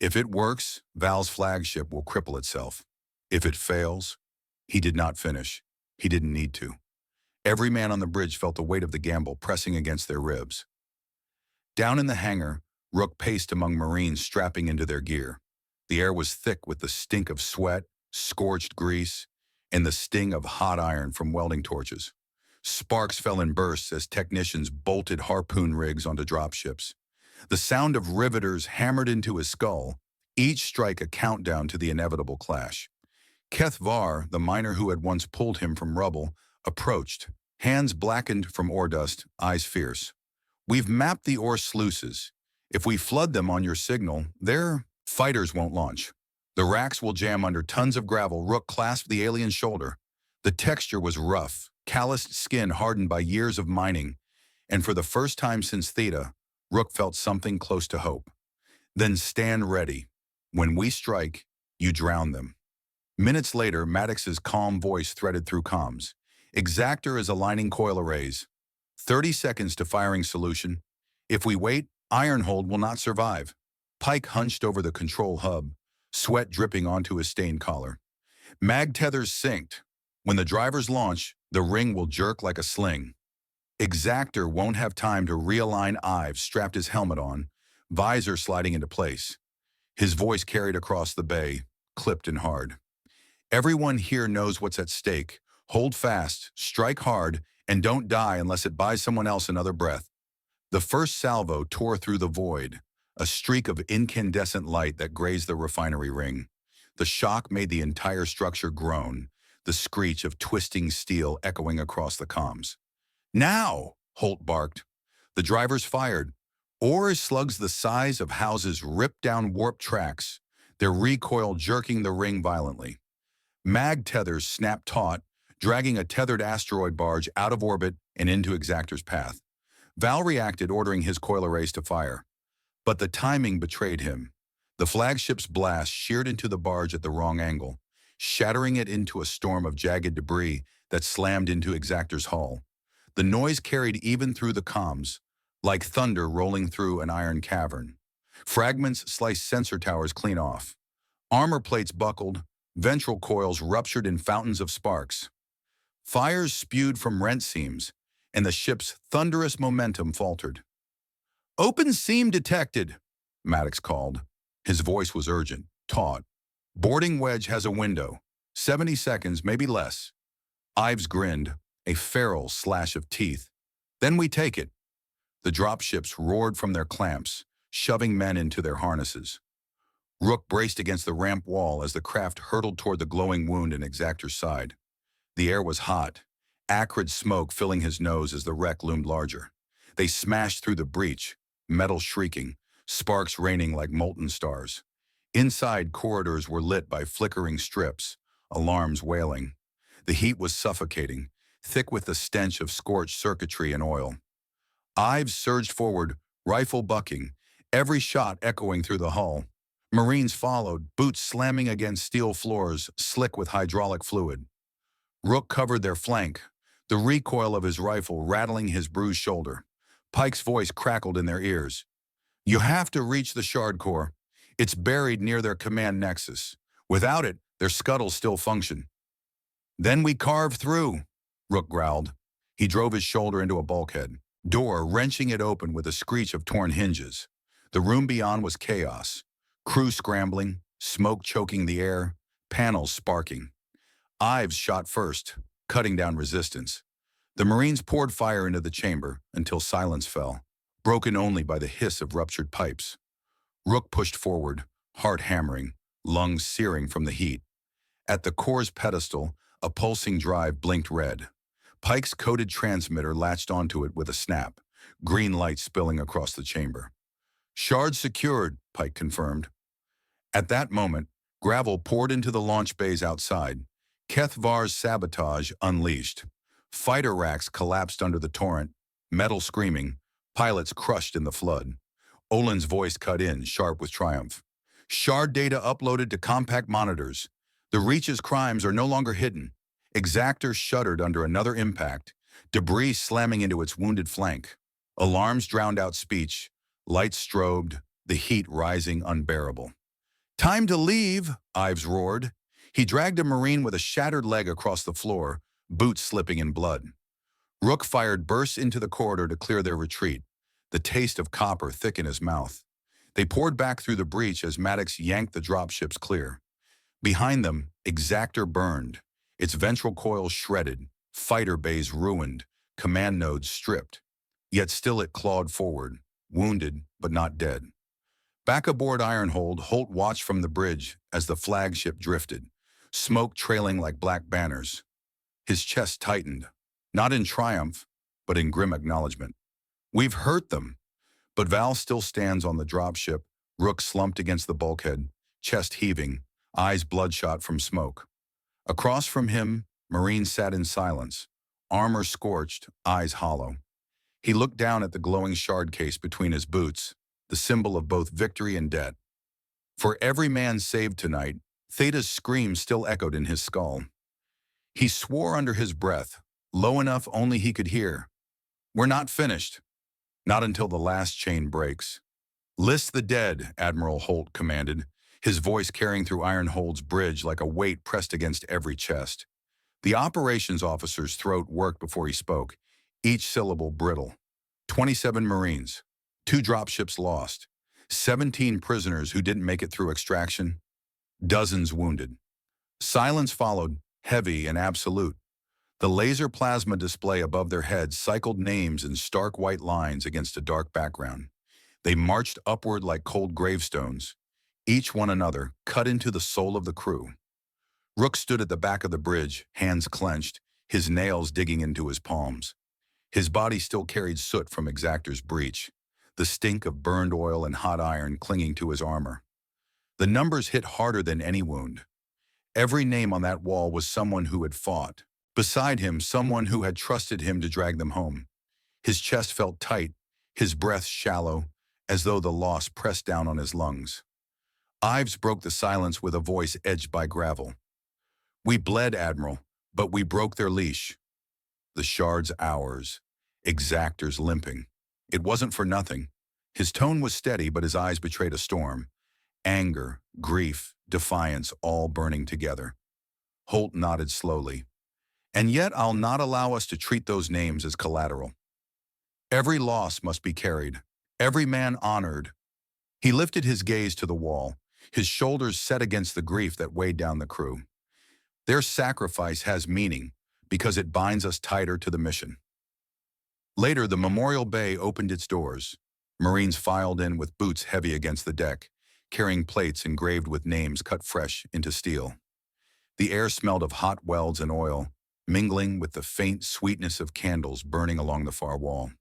"If it works, Val's flagship will cripple itself. If it fails," he did not finish. He didn't need to. Every man on the bridge felt the weight of the gamble pressing against their ribs. Down in the hangar, Rook paced among Marines strapping into their gear. The air was thick with the stink of sweat, scorched grease, and the sting of hot iron from welding torches. Sparks fell in bursts as technicians bolted harpoon rigs onto dropships. The sound of riveters hammered into his skull, each strike a countdown to the inevitable clash. Keth Var, the miner who had once pulled him from rubble, approached, hands blackened from ore dust, eyes fierce. "We've mapped the ore sluices. If we flood them on your signal, their fighters won't launch. The racks will jam under tons of gravel." Rook clasped the alien's shoulder. The texture was rough, calloused skin hardened by years of mining, and for the first time since Theta, Rook felt something close to hope. "Then stand ready. When we strike, you drown them." Minutes later, Maddox's calm voice threaded through comms. "Exactor is aligning coil arrays. 30 seconds to firing solution. If we wait, Ironhold will not survive." Pike hunched over the control hub, sweat dripping onto his stained collar. "Mag tethers synced. When the drivers launch, the ring will jerk like a sling." Exactor won't have time to realign. Ives strapped his helmet on, visor sliding into place. His voice carried across the bay, clipped and hard. "Everyone here knows what's at stake. Hold fast, strike hard, and don't die unless it buys someone else another breath." The first salvo tore through the void, a streak of incandescent light that grazed the refinery ring. The shock made the entire structure groan, the screech of twisting steel echoing across the comms. "Now!" Holt barked. The drivers fired. Ore slugs the size of houses ripped down warp tracks, their recoil jerking the ring violently. Mag tethers snapped taut, dragging a tethered asteroid barge out of orbit and into Exactor's path. Val reacted, ordering his coil arrays to fire. But the timing betrayed him. The flagship's blast sheared into the barge at the wrong angle, shattering it into a storm of jagged debris that slammed into Exactor's hull. The noise carried even through the comms, like thunder rolling through an iron cavern. Fragments sliced sensor towers clean off. Armor plates buckled, ventral coils ruptured in fountains of sparks. Fires spewed from rent seams, and the ship's thunderous momentum faltered. "Open seam detected," Maddox called. His voice was urgent, taut. "Boarding wedge has a window. 70 seconds, maybe less." Ives grinned, a feral slash of teeth. "Then we take it." The dropships roared from their clamps, shoving men into their harnesses. Rook braced against the ramp wall as the craft hurtled toward the glowing wound in Exactor's side. The air was hot, acrid smoke filling his nose as the wreck loomed larger. They smashed through the breach, metal shrieking, sparks raining like molten stars. Inside, corridors were lit by flickering strips, alarms wailing. The heat was suffocating, thick with the stench of scorched circuitry and oil. Ives surged forward, rifle bucking, every shot echoing through the hull. Marines followed, boots slamming against steel floors, slick with hydraulic fluid. Rook covered their flank, the recoil of his rifle rattling his bruised shoulder. Pike's voice crackled in their ears. "You have to reach the shard core. It's buried near their command nexus. Without it, their scuttles still function." "Then we carve through," Rook growled. He drove his shoulder into a bulkhead, door wrenching it open with a screech of torn hinges. The room beyond was chaos. Crew scrambling, smoke choking the air, panels sparking. Ives shot first, cutting down resistance. The Marines poured fire into the chamber until silence fell, broken only by the hiss of ruptured pipes. Rook pushed forward, heart hammering, lungs searing from the heat. At the core's pedestal, a pulsing drive blinked red. Pike's coded transmitter latched onto it with a snap, green light spilling across the chamber. "Shards secured," Pike confirmed. At that moment, gravel poured into the launch bays outside. Kethvar's sabotage unleashed. Fighter racks collapsed under the torrent, metal screaming, pilots crushed in the flood. Olin's voice cut in, sharp with triumph. "Shard data uploaded to compact monitors. The Reach's crimes are no longer hidden." Exactor shuddered under another impact, debris slamming into its wounded flank. Alarms drowned out speech, lights strobed, the heat rising unbearable. "Time to leave," Ives roared. He dragged a Marine with a shattered leg across the floor, boots slipping in blood. Rook fired bursts into the corridor to clear their retreat, the taste of copper thick in his mouth. They poured back through the breach as Maddox yanked the dropships clear. Behind them, Exactor burned, its ventral coils shredded, fighter bays ruined, command nodes stripped. Yet still it clawed forward, wounded but not dead. Back aboard Ironhold, Holt watched from the bridge as the flagship drifted, smoke trailing like black banners. His chest tightened, not in triumph, but in grim acknowledgement. "We've hurt them." But Val still stands on the dropship, Rook slumped against the bulkhead, chest heaving, eyes bloodshot from smoke. Across from him, Marine sat in silence, armor scorched, eyes hollow. He looked down at the glowing shard case between his boots, the symbol of both victory and debt. For every man saved tonight, Theta's scream still echoed in his skull. He swore under his breath, low enough only he could hear. "We're not finished. Not until the last chain breaks." "List the dead," Admiral Holt commanded, his voice carrying through Ironhold's bridge like a weight pressed against every chest. The operations officer's throat worked before he spoke, each syllable brittle. 27 Marines, 2 dropships lost, 17 prisoners who didn't make it through extraction, dozens wounded. Silence followed, heavy and absolute. The laser plasma display above their heads cycled names in stark white lines against a dark background. They marched upward like cold gravestones, each one another, cut into the soul of the crew. Rook stood at the back of the bridge, hands clenched, his nails digging into his palms. His body still carried soot from Exactor's breach, the stink of burned oil and hot iron clinging to his armor. The numbers hit harder than any wound. Every name on that wall was someone who had fought. Beside him, someone who had trusted him to drag them home. His chest felt tight, his breath shallow, as though the loss pressed down on his lungs. Ives broke the silence with a voice edged by gravel. "We bled, Admiral, but we broke their leash." The shard's ours, Exactor's limping. It wasn't for nothing. His tone was steady, but his eyes betrayed a storm. Anger, grief, defiance, all burning together. Holt nodded slowly. "And yet I'll not allow us to treat those names as collateral. Every loss must be carried, every man honored." He lifted his gaze to the wall, his shoulders set against the grief that weighed down the crew. Their sacrifice has meaning because it binds us tighter to the mission. Later, the Memorial Bay opened its doors. Marines filed in with boots heavy against the deck, carrying plates engraved with names cut fresh into steel. The air smelled of hot welds and oil, mingling with the faint sweetness of candles burning along the far wall.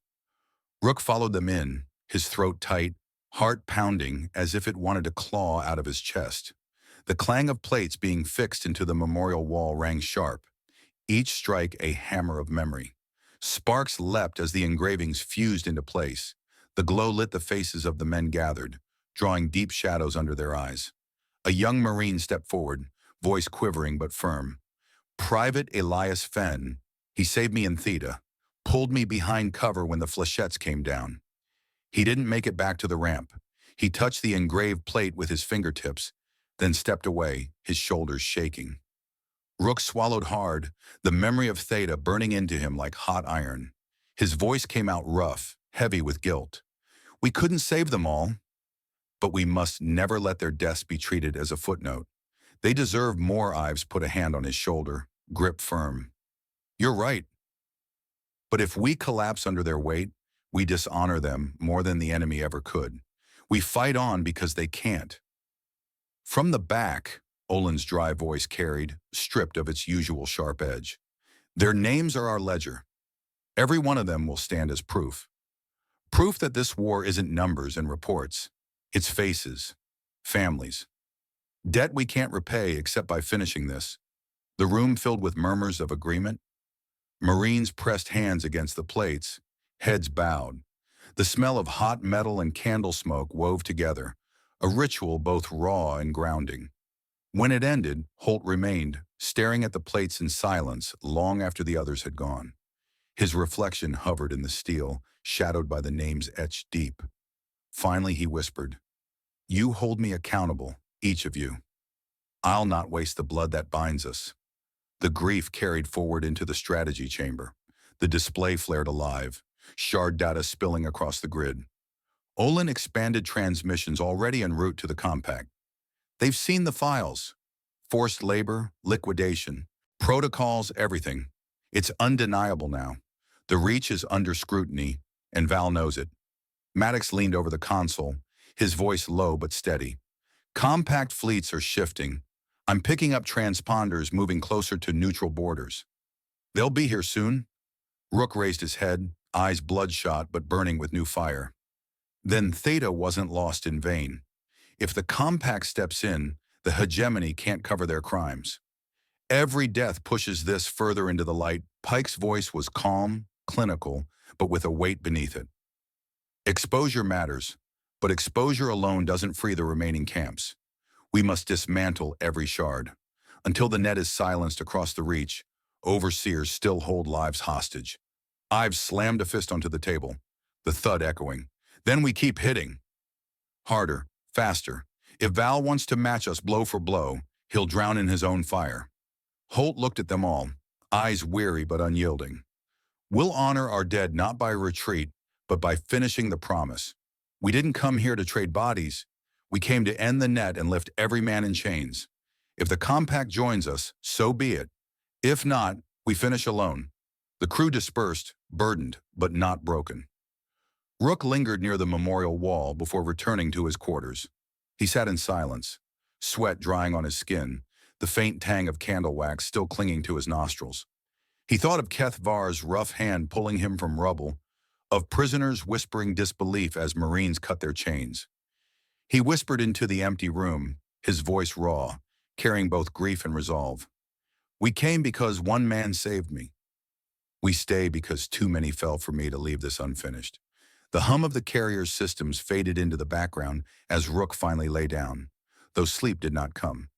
Rook followed them in, his throat tight, heart pounding as if it wanted to claw out of his chest. The clang of plates being fixed into the memorial wall rang sharp, each strike a hammer of memory. Sparks leapt as the engravings fused into place. The glow lit the faces of the men gathered, drawing deep shadows under their eyes. A young Marine stepped forward, voice quivering but firm. "Private Elias Fenn. He saved me in Theta, pulled me behind cover when the flechettes came down. He didn't make it back to the ramp. He touched the engraved plate with his fingertips, then stepped away, his shoulders shaking." Rook swallowed hard, the memory of Theta burning into him like hot iron. His voice came out rough, heavy with guilt. "We couldn't save them all, but we must never let their deaths be treated as a footnote. They deserve more." Ives put a hand on his shoulder, grip firm. "You're right. But if we collapse under their weight, we dishonor them more than the enemy ever could. We fight on because they can't." From the back, Olin's dry voice carried, stripped of its usual sharp edge. Their names are our ledger. Every one of them will stand as proof. Proof that this war isn't numbers and reports. It's faces, families. Debt we can't repay except by finishing this. The room filled with murmurs of agreement. Marines pressed hands against the plates, heads bowed. The smell of hot metal and candle smoke wove together, a ritual both raw and grounding. When it ended, Holt remained, staring at the plates in silence long after the others had gone. His reflection hovered in the steel, shadowed by the names etched deep. Finally, he whispered, "You hold me accountable, each of you. I'll not waste the blood that binds us." The grief carried forward into the strategy chamber. The display flared alive, shard data spilling across the grid. Olin expanded transmissions already en route to the compact. They've seen the files. Forced labor, liquidation, protocols, everything. It's undeniable now. The reach is under scrutiny, and Val knows it. Maddox leaned over the console, his voice low but steady. Compact fleets are shifting. I'm picking up transponders moving closer to neutral borders. They'll be here soon. Rook raised his head, eyes bloodshot but burning with new fire. Then Theta wasn't lost in vain. If the compact steps in, the hegemony can't cover their crimes. Every death pushes this further into the light. Pike's voice was calm, clinical, but with a weight beneath it. Exposure matters, but exposure alone doesn't free the remaining camps. We must dismantle every shard. Until the net is silenced across the reach, overseers still hold lives hostage. Ives slammed a fist onto the table, the thud echoing. Then we keep hitting. Harder, faster. If Val wants to match us blow for blow, he'll drown in his own fire. Holt looked at them all, eyes weary but unyielding. We'll honor our dead not by retreat, but by finishing the promise. We didn't come here to trade bodies. We came to end the net and lift every man in chains. If the compact joins us, so be it. If not, we finish alone. The crew dispersed, burdened, but not broken. Rook lingered near the memorial wall before returning to his quarters. He sat in silence, sweat drying on his skin, the faint tang of candle wax still clinging to his nostrils. He thought of Keth Var's rough hand pulling him from rubble, of prisoners whispering disbelief as Marines cut their chains. He whispered into the empty room, his voice raw, carrying both grief and resolve. We came because one man saved me. We stay because too many fell for me to leave this unfinished. The hum of the carrier's systems faded into the background as Rook finally lay down, though sleep did not come.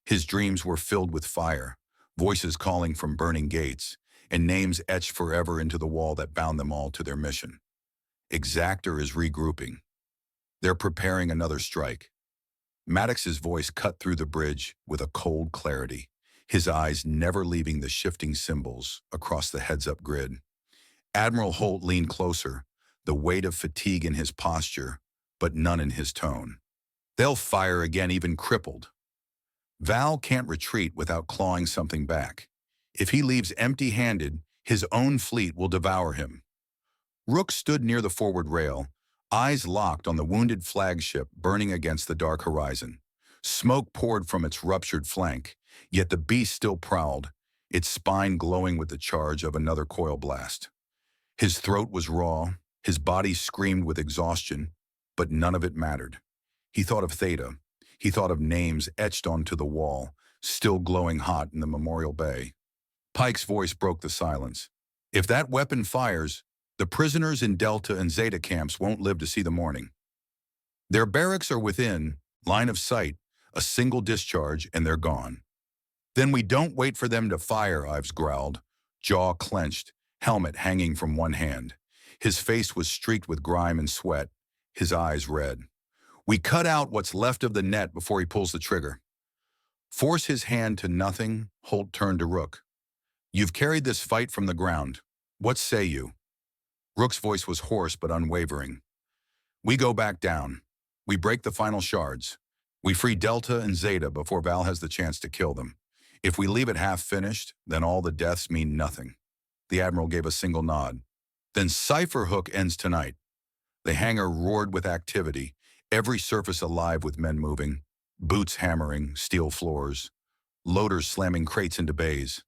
His dreams were filled with fire, voices calling from burning gates, and names etched forever into the wall that bound them all to their mission. Exactor is regrouping. They're preparing another strike. Maddox's voice cut through the bridge with a cold clarity, his eyes never leaving the shifting symbols across the heads-up grid. Admiral Holt leaned closer, the weight of fatigue in his posture, but none in his tone. They'll fire again, even crippled. Val can't retreat without clawing something back. If he leaves empty-handed, his own fleet will devour him. Rook stood near the forward rail, eyes locked on the wounded flagship burning against the dark horizon. Smoke poured from its ruptured flank, yet the beast still prowled, its spine glowing with the charge of another coil blast. His throat was raw, his body screamed with exhaustion, but none of it mattered. He thought of Theta. He thought of names etched onto the wall, still glowing hot in the memorial bay. Pike's voice broke the silence. If that weapon fires, the prisoners in Delta and Zeta camps won't live to see the morning. Their barracks are within, line of sight, a single discharge, and they're gone. Then we don't wait for them to fire, Ives growled, jaw clenched, helmet hanging from one hand. His face was streaked with grime and sweat, his eyes red. We cut out what's left of the net before he pulls the trigger. Force his hand to nothing, Holt turned to Rook. You've carried this fight from the ground. What say you? Rook's voice was hoarse but unwavering. We go back down. We break the final shards. We free Delta and Zeta before Val has the chance to kill them. If we leave it half-finished, then all the deaths mean nothing. The Admiral gave a single nod. Then Cipher Hook ends tonight. The hangar roared with activity, every surface alive with men moving, boots hammering, steel floors, loaders slamming crates into bays.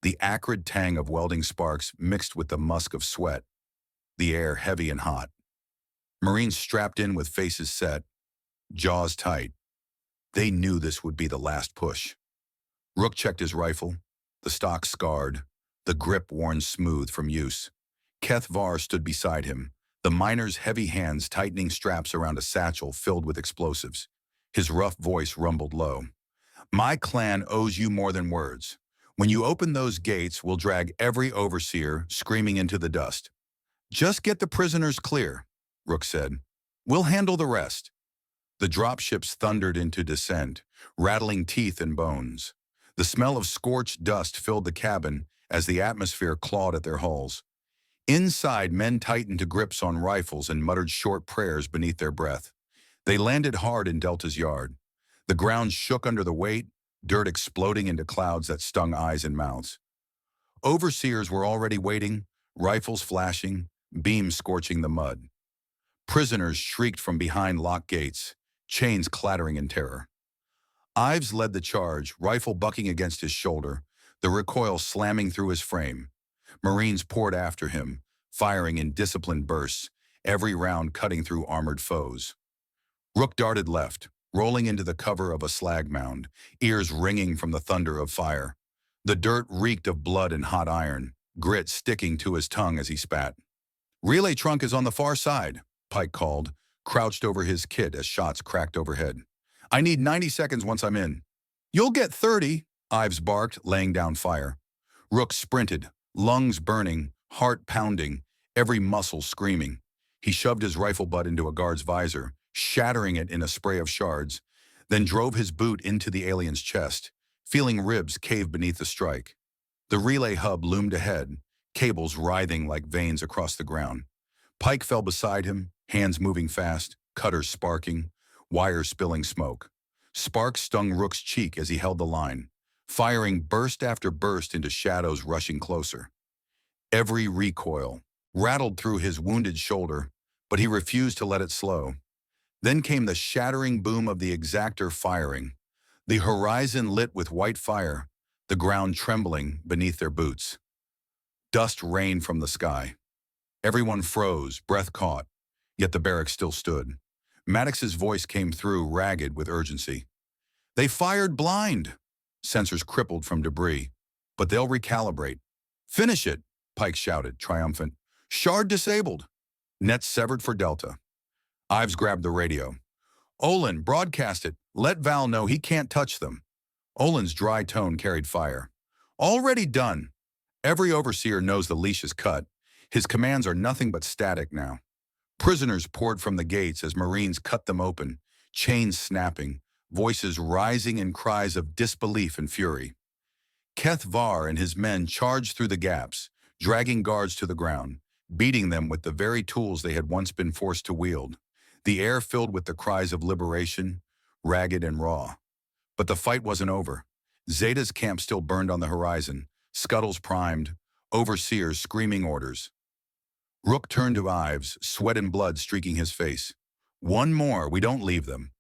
the acrid tang of welding sparks mixed with the musk of sweat, the air heavy and hot. Marines strapped in with faces set, jaws tight. They knew this would be the last push. Rook checked his rifle, the stock scarred, the grip worn smooth from use. Keth Var stood beside him, the miner's heavy hands tightening straps around a satchel filled with explosives. His rough voice rumbled low. "My clan owes you more than words. When you open those gates, we'll drag every overseer screaming into the dust. Just get the prisoners clear," Rook said. "We'll handle the rest." The dropships thundered into descent, rattling teeth and bones. The smell of scorched dust filled the cabin as the atmosphere clawed at their hulls. Inside, men tightened to grips on rifles and muttered short prayers beneath their breath. They landed hard in Delta's yard. The ground shook under the weight, dirt exploding into clouds that stung eyes and mouths. Overseers were already waiting, rifles flashing, beams scorching the mud. Prisoners shrieked from behind locked gates, chains clattering in terror. Ives led the charge, rifle bucking against his shoulder, the recoil slamming through his frame. Marines poured after him, firing in disciplined bursts, every round cutting through armored foes. Rook darted left, rolling into the cover of a slag mound, ears ringing from the thunder of fire. The dirt reeked of blood and hot iron, grit sticking to his tongue as he spat. "Relay trunk is on the far side," Pike called, crouched over his kit as shots cracked overhead. "I need 90 seconds once I'm in." "You'll get 30, Ives barked, laying down fire. Rook sprinted, lungs burning, heart pounding, every muscle screaming. He shoved his rifle butt into a guard's visor, shattering it in a spray of shards, then drove his boot into the alien's chest, feeling ribs cave beneath the strike. The relay hub loomed ahead, cables writhing like veins across the ground. Pike fell beside him, hands moving fast, cutters sparking, wires spilling smoke. Sparks stung Rook's cheek as he held the line, firing burst after burst into shadows rushing closer. Every recoil rattled through his wounded shoulder, but he refused to let it slow. Then came the shattering boom of the exactor firing, the horizon lit with white fire, the ground trembling beneath their boots. Dust rained from the sky. Everyone froze, breath caught, yet the barracks still stood. Maddox's voice came through, ragged with urgency. "They fired blind." Sensors crippled from debris. "But they'll recalibrate." "Finish it," Pike shouted, triumphant. "Shard disabled." Net severed for Delta. Ives grabbed the radio. "Olin, broadcast it. Let Val know he can't touch them." Olin's dry tone carried fire. "Already done." Every overseer knows the leash is cut. His commands are nothing but static now. Prisoners poured from the gates as Marines cut them open, chains snapping, voices rising in cries of disbelief and fury. Keth Var and his men charged through the gaps, dragging guards to the ground, beating them with the very tools they had once been forced to wield. The air filled with the cries of liberation, ragged and raw. But the fight wasn't over. Zeta's camp still burned on the horizon, scuttles primed, overseers screaming orders. Rook turned to Ives, sweat and blood streaking his face. "One more, we don't leave them."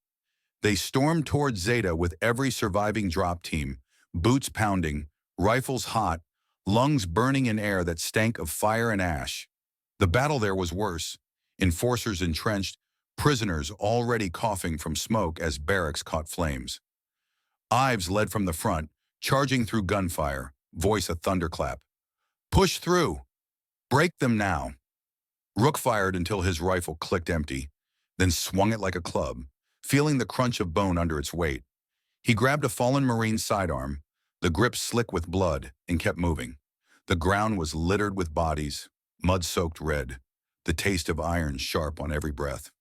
They stormed toward Zeta with every surviving drop team, boots pounding, rifles hot, lungs burning in air that stank of fire and ash. The battle there was worse. Enforcers entrenched, prisoners already coughing from smoke as barracks caught flames. Ives led from the front, charging through gunfire, voice a thunderclap. "Push through! Break them now!" Rook fired until his rifle clicked empty, then swung it like a club, feeling the crunch of bone under its weight. He grabbed a fallen Marine's sidearm, the grip slick with blood, and kept moving. The ground was littered with bodies, mud-soaked red, the taste of iron sharp on every breath.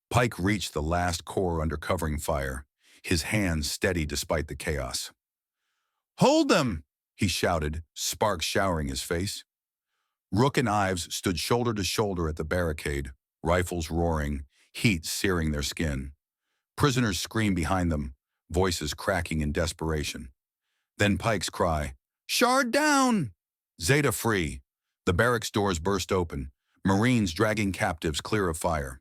Pike reached the last core under covering fire, his hands steady despite the chaos. "Hold them!" he shouted, sparks showering his face. Rook and Ives stood shoulder to shoulder at the barricade, rifles roaring, heat searing their skin. Prisoners screamed behind them, voices cracking in desperation. Then Pike's cry, "Shard down!" Zeta free. The barracks doors burst open, Marines dragging captives clear of fire.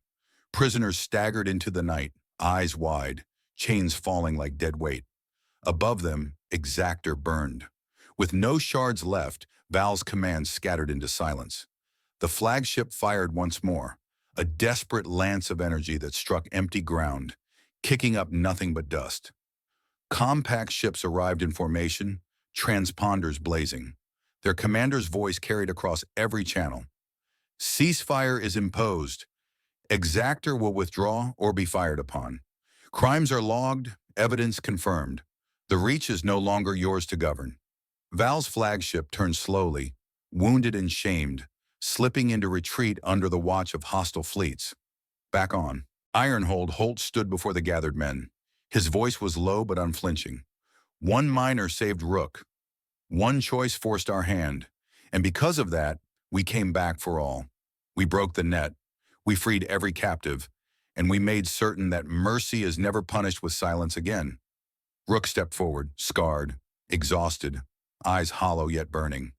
Prisoners staggered into the night, eyes wide, chains falling like dead weight. Above them, exactor burned. With no shards left, Val's command scattered into silence. The flagship fired once more, a desperate lance of energy that struck empty ground, kicking up nothing but dust. Compact ships arrived in formation, transponders blazing. Their commander's voice carried across every channel. Ceasefire is imposed. Exactor will withdraw or be fired upon. Crimes are logged, evidence confirmed. The Reach is no longer yours to govern. Val's flagship turned slowly, wounded and shamed, slipping into retreat under the watch of hostile fleets. Back on. Ironhold Holt stood before the gathered men. His voice was low but unflinching. One miner saved Rook. One choice forced our hand. And because of that, we came back for all. We broke the net. We freed every captive. And we made certain that mercy is never punished with silence again. Rook stepped forward, scarred, exhausted, eyes hollow yet burning.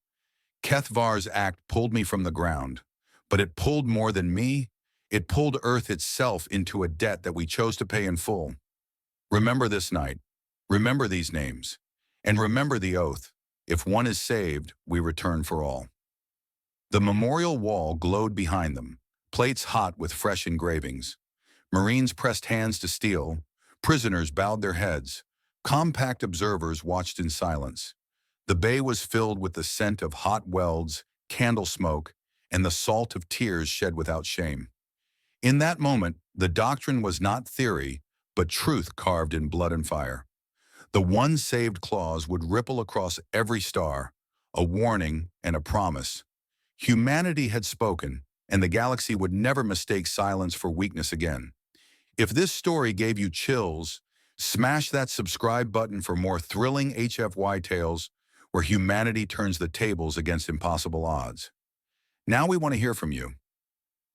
Kethvar's act pulled me from the ground. But it pulled more than me. It pulled Earth itself into a debt that we chose to pay in full. Remember this night. Remember these names. And remember the oath. If one is saved, we return for all. The memorial wall glowed behind them, plates hot with fresh engravings. Marines pressed hands to steel. Prisoners bowed their heads. Compact observers watched in silence. The bay was filled with the scent of hot welds, candle smoke, and the salt of tears shed without shame. In that moment, the doctrine was not theory, but truth carved in blood and fire. The one saved clause would ripple across every star, a warning and a promise. Humanity had spoken, and the galaxy would never mistake silence for weakness again. If this story gave you chills, smash that subscribe button for more thrilling HFY tales where humanity turns the tables against impossible odds. Now we want to hear from you.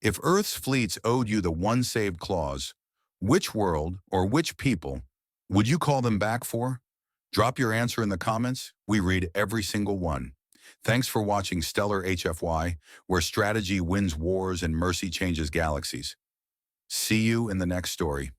If Earth's fleets owed you the one saved clause, which world or which people would you call them back for? Drop your answer in the comments. We read every single one. Thanks for watching Stellar HFY, where strategy wins wars and mercy changes galaxies. See you in the next story.